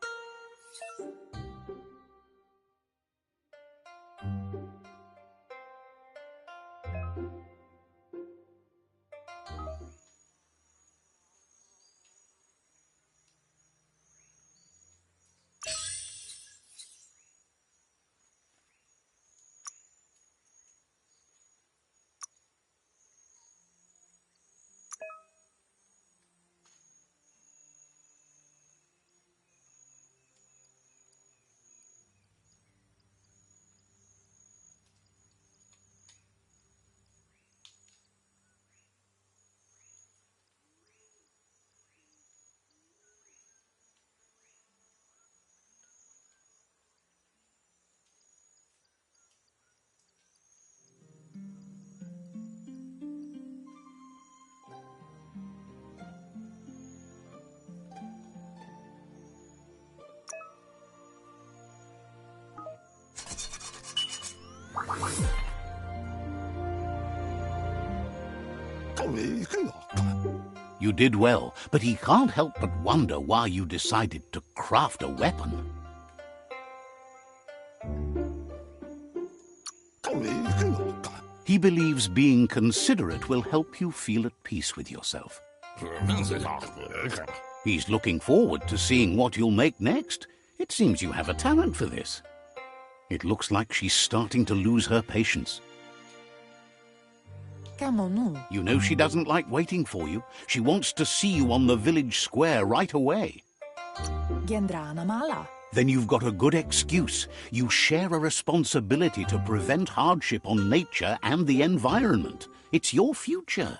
You did well, but he can't help but wonder why you decided to craft a weapon. He believes being considerate will help you feel at peace with yourself. He's looking forward to seeing what you'll make next. It seems you have a talent for this. It looks like she's starting to lose her patience. You know she doesn't like waiting for you. She wants to see you on the village square right away. Then you've got a good excuse. You share a responsibility to prevent hardship on nature and the environment. It's your future.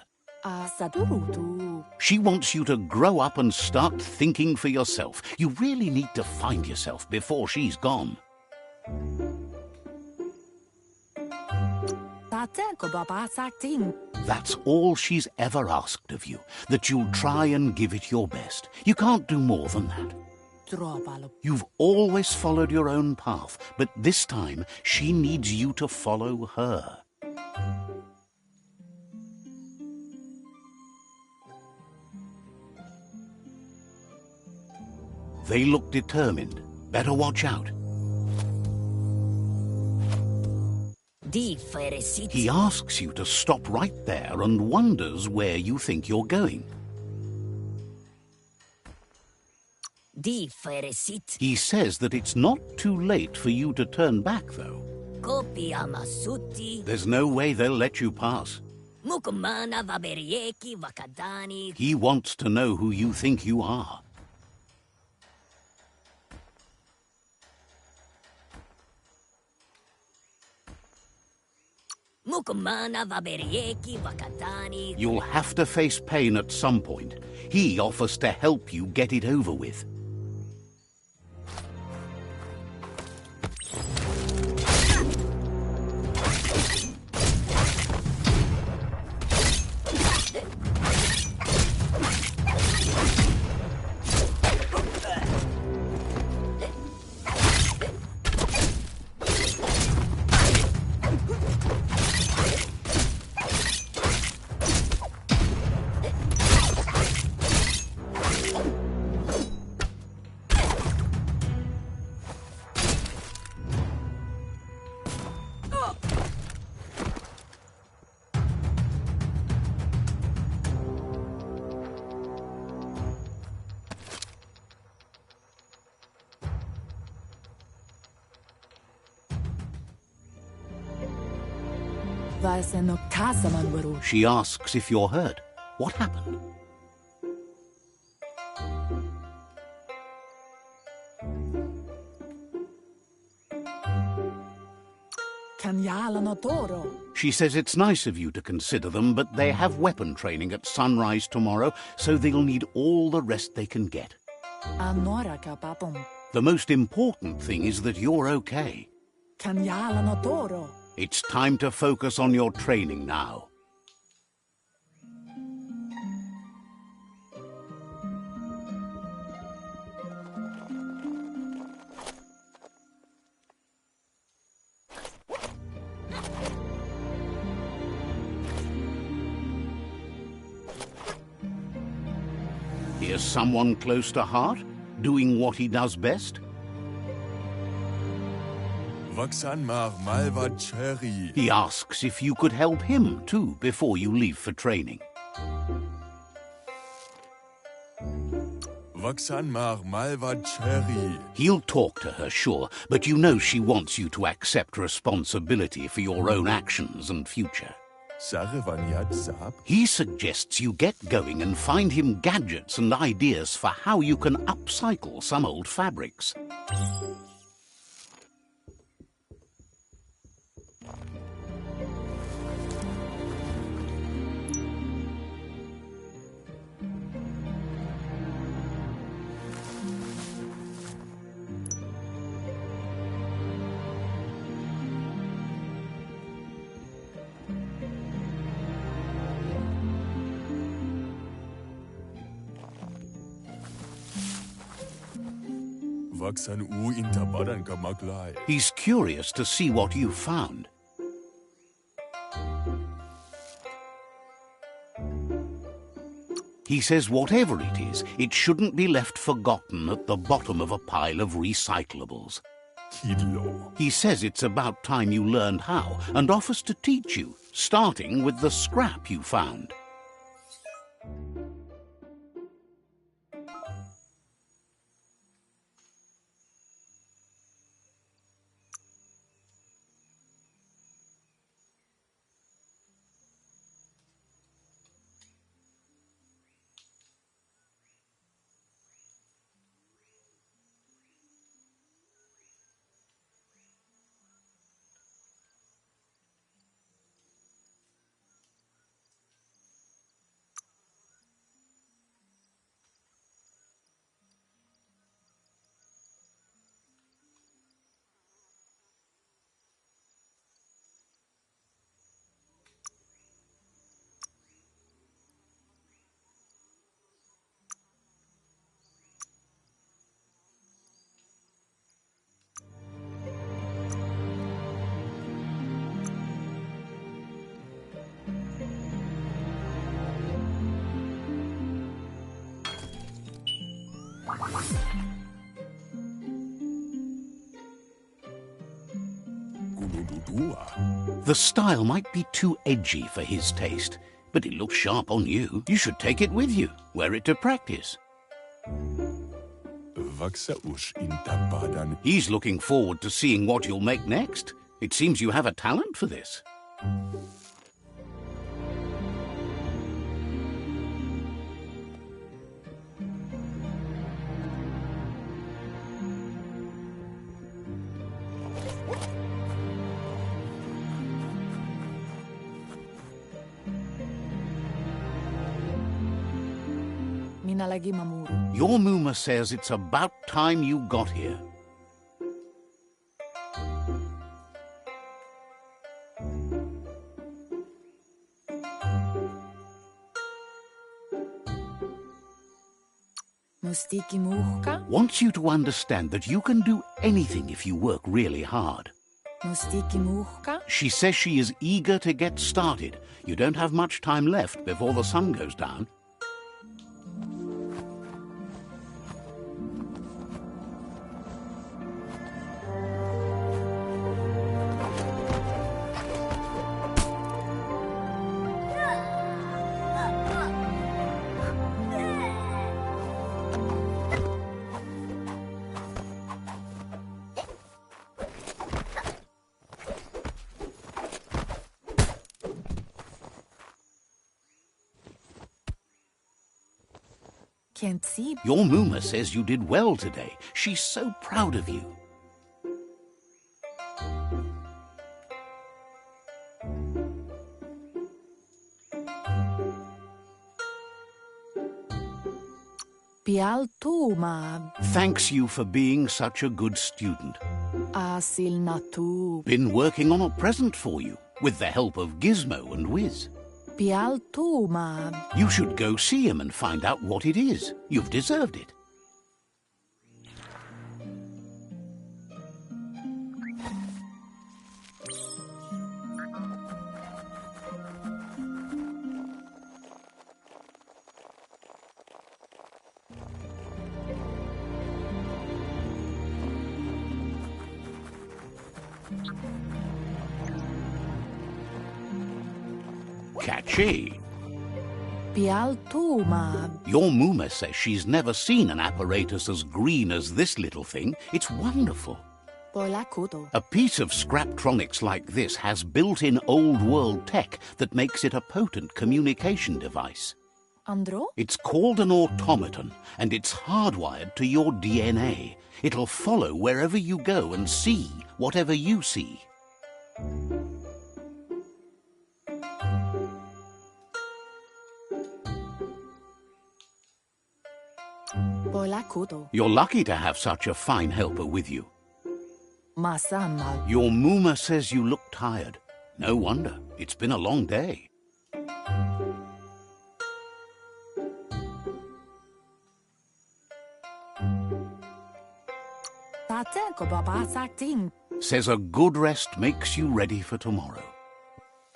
She wants you to grow up and start thinking for yourself. You really need to find yourself before she's gone. That's all she's ever asked of you, that you'll try and give it your best. You can't do more than that. You've always followed your own path, but this time she needs you to follow her. They look determined. Better watch out. He asks you to stop right there and wonders where you think you're going. He says that it's not too late for you to turn back, though. There's no way they'll let you pass. He wants to know who you think you are. You'll have to face pain at some point. He offers to help you get it over with. She asks if you're hurt. What happened? She says it's nice of you to consider them, but they have weapon training at sunrise tomorrow, so they'll need all the rest they can get. The most important thing is that you're okay. It's time to focus on your training now. Here's someone close to heart, doing what he does best. He asks if you could help him too before you leave for training. He'll talk to her, sure, but you know she wants you to accept responsibility for your own actions and future. He suggests you get going and find him gadgets and ideas for how you can upcycle some old fabrics. He's curious to see what you've found. He says whatever it is, it shouldn't be left forgotten at the bottom of a pile of recyclables. He says it's about time you learned how and offers to teach you, starting with the scrap you found. The style might be too edgy for his taste, but it looks sharp on you. You should take it with you, wear it to practice. He's looking forward to seeing what you'll make next. It seems you have a talent for this. Your Muma says it's about time you got here. Wants you to understand that you can do anything if you work really hard. She says she is eager to get started. You don't have much time left before the sun goes down. Your Muma says you did well today. She's so proud of you. Thanks you for being such a good student. Been working on a present for you, with the help of Gizmo and Wiz. You should go see him and find out what it is. You've deserved it. Catchy. Your Muma says she's never seen an apparatus as green as this little thing. It's wonderful. A piece of Scraptronics like this has built-in old-world tech that makes it a potent communication device. It's called an automaton, and it's hardwired to your DNA. It'll follow wherever you go and see whatever you see. You're lucky to have such a fine helper with you. Your Muma says you look tired. No wonder. It's been a long day. Says a good rest makes you ready for tomorrow.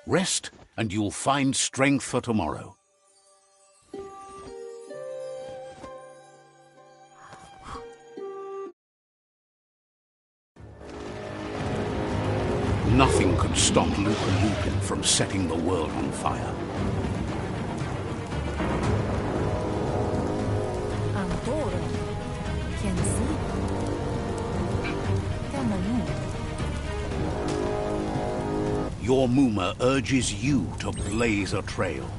Rest and you'll find strength for tomorrow. Nothing could stop Lupin from setting the world on fire. Your Muma urges you to blaze a trail.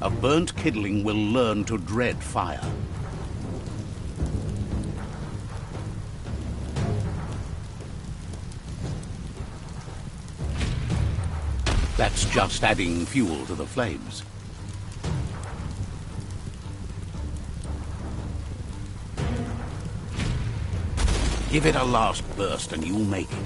A burnt kidling will learn to dread fire. That's just adding fuel to the flames. Give it a last burst and you'll make it.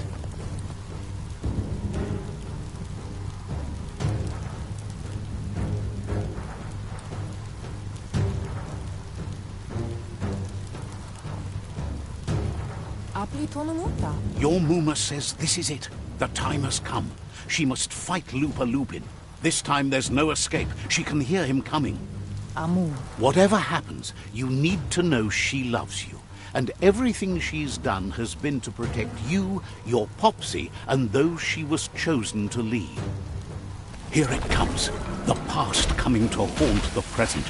Your Muma says this is it. The time has come. She must fight Lupin. This time there's no escape. She can hear him coming. Amu. Whatever happens, you need to know she loves you. And everything she's done has been to protect you, your Popsy, and those she was chosen to lead. Here it comes, the past coming to haunt the present.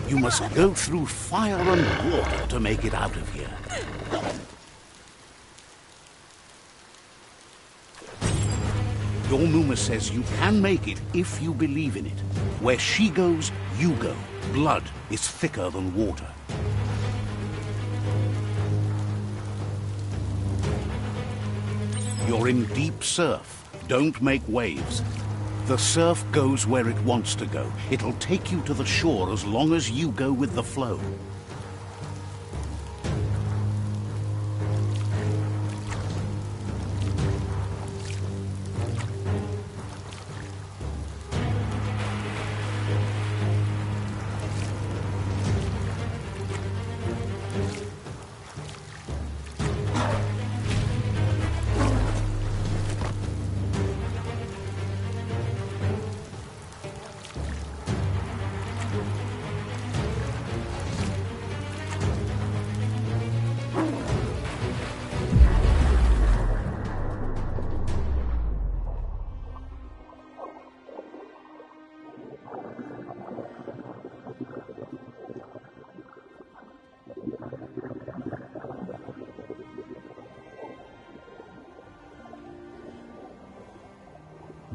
You must go through fire and water to make it out of here. Your Muma says you can make it if you believe in it. Where she goes, you go. Blood is thicker than water. You're in deep surf. Don't make waves. The surf goes where it wants to go. It'll take you to the shore as long as you go with the flow.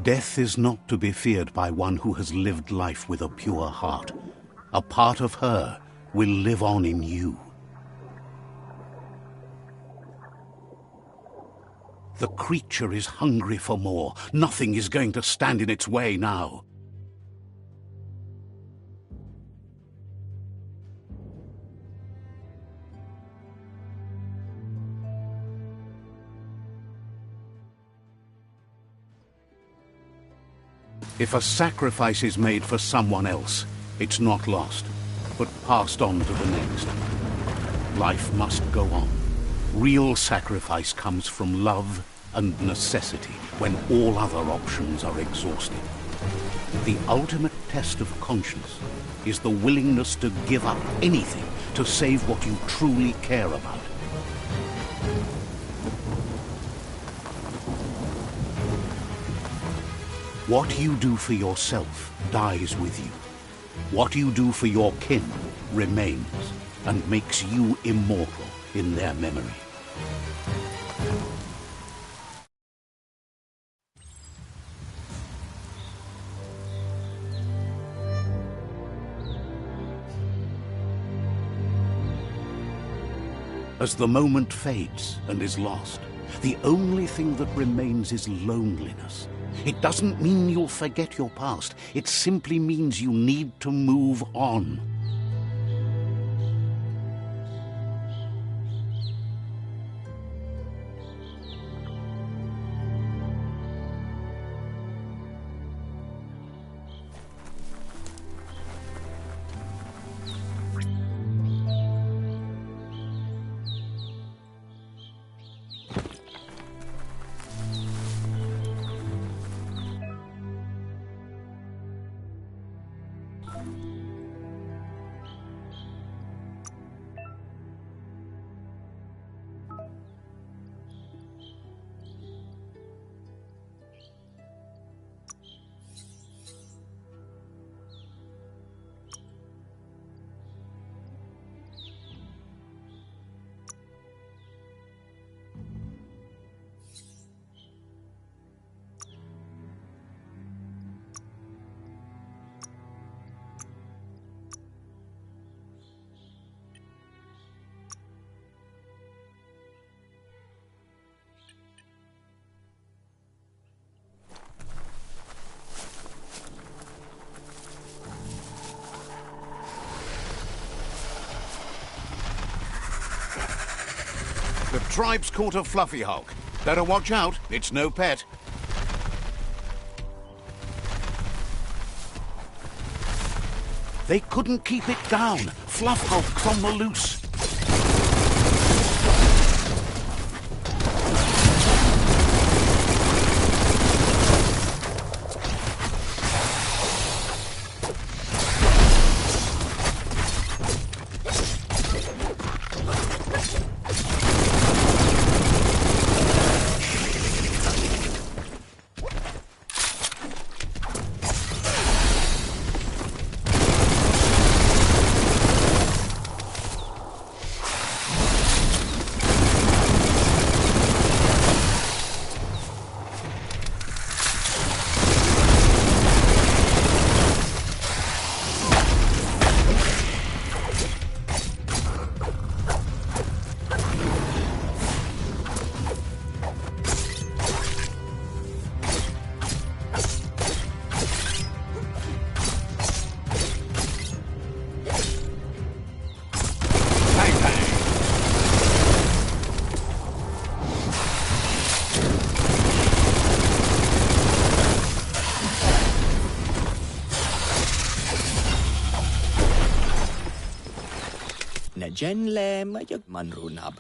Death is not to be feared by one who has lived life with a pure heart. A part of her will live on in you. The creature is hungry for more. Nothing is going to stand in its way now. If a sacrifice is made for someone else, it's not lost, but passed on to the next. Life must go on. Real sacrifice comes from love and necessity when all other options are exhausted. The ultimate test of conscience is the willingness to give up anything to save what you truly care about. What you do for yourself dies with you. What you do for your kin remains and makes you immortal in their memory. As the moment fades and is lost, the only thing that remains is loneliness. It doesn't mean you'll forget your past. It simply means you need to move on. tribe's caught a fluffy hulk. Better watch out, it's no pet. They couldn't keep it down. Fluff hulk's on the loose.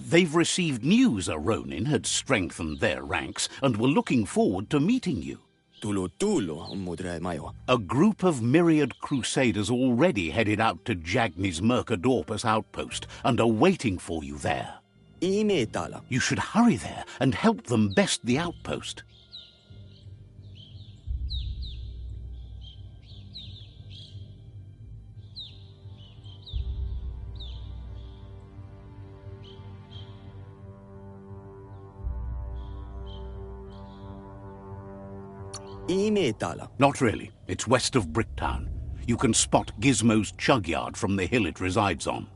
They've received news a Ronin had strengthened their ranks and were looking forward to meeting you. A group of myriad crusaders already headed out to Jagni's Mercadorpus outpost and are waiting for you there. You should hurry there and help them best the outpost. Not really. It's west of Bricktown. You can spot Gizmo's chug yard from the hill it resides on.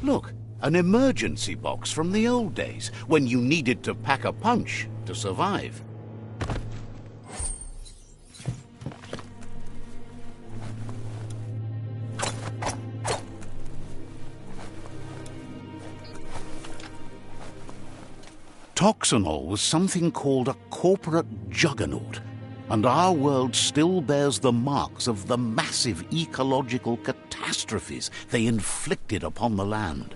Look, an emergency box from the old days, when you needed to pack a punch to survive. Toxanol was something called a corporate juggernaut, and our world still bears the marks of the massive ecological catastrophes they inflicted upon the land.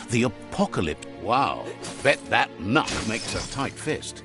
The apocalypse. Wow, bet that nut makes a tight fist.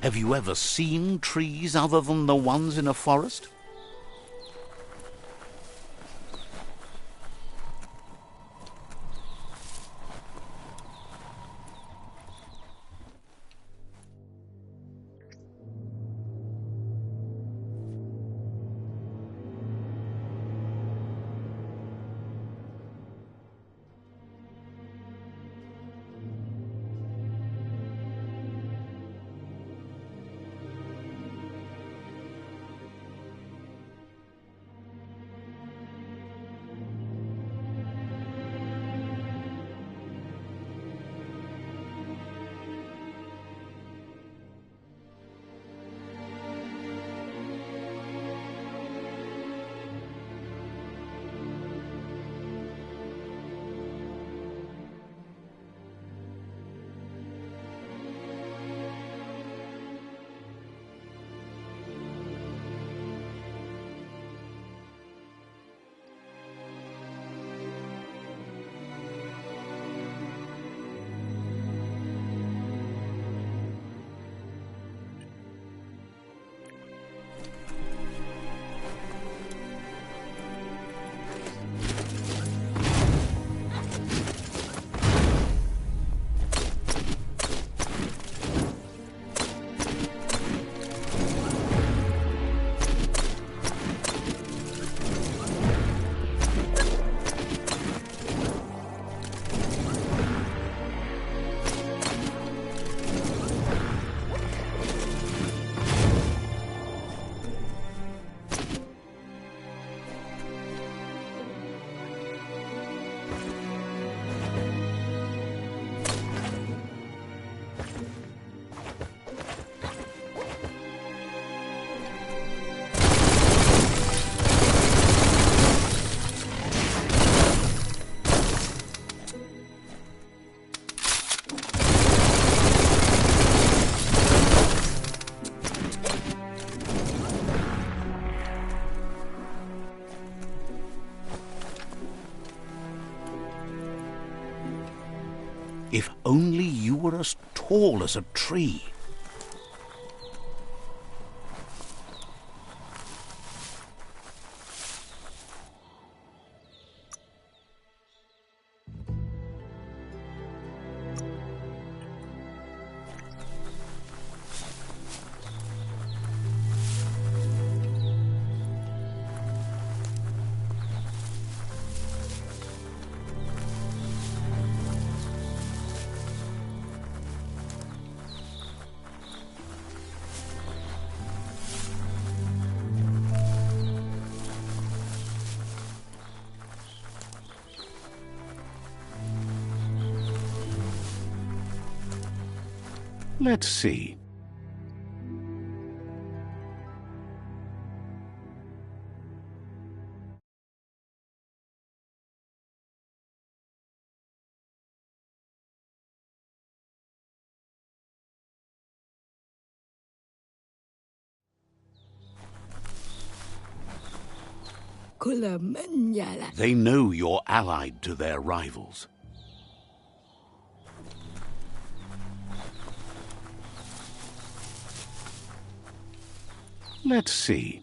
Have you ever seen trees other than the ones in a forest? If only you were as tall as a tree. Let's see. They know you're allied to their rivals. Let's see.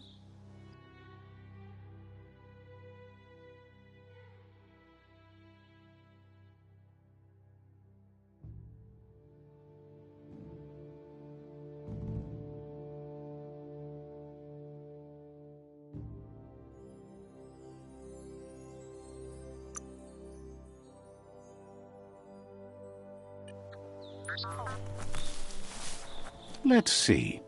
Let's see.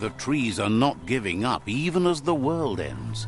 The trees are not giving up even as the world ends.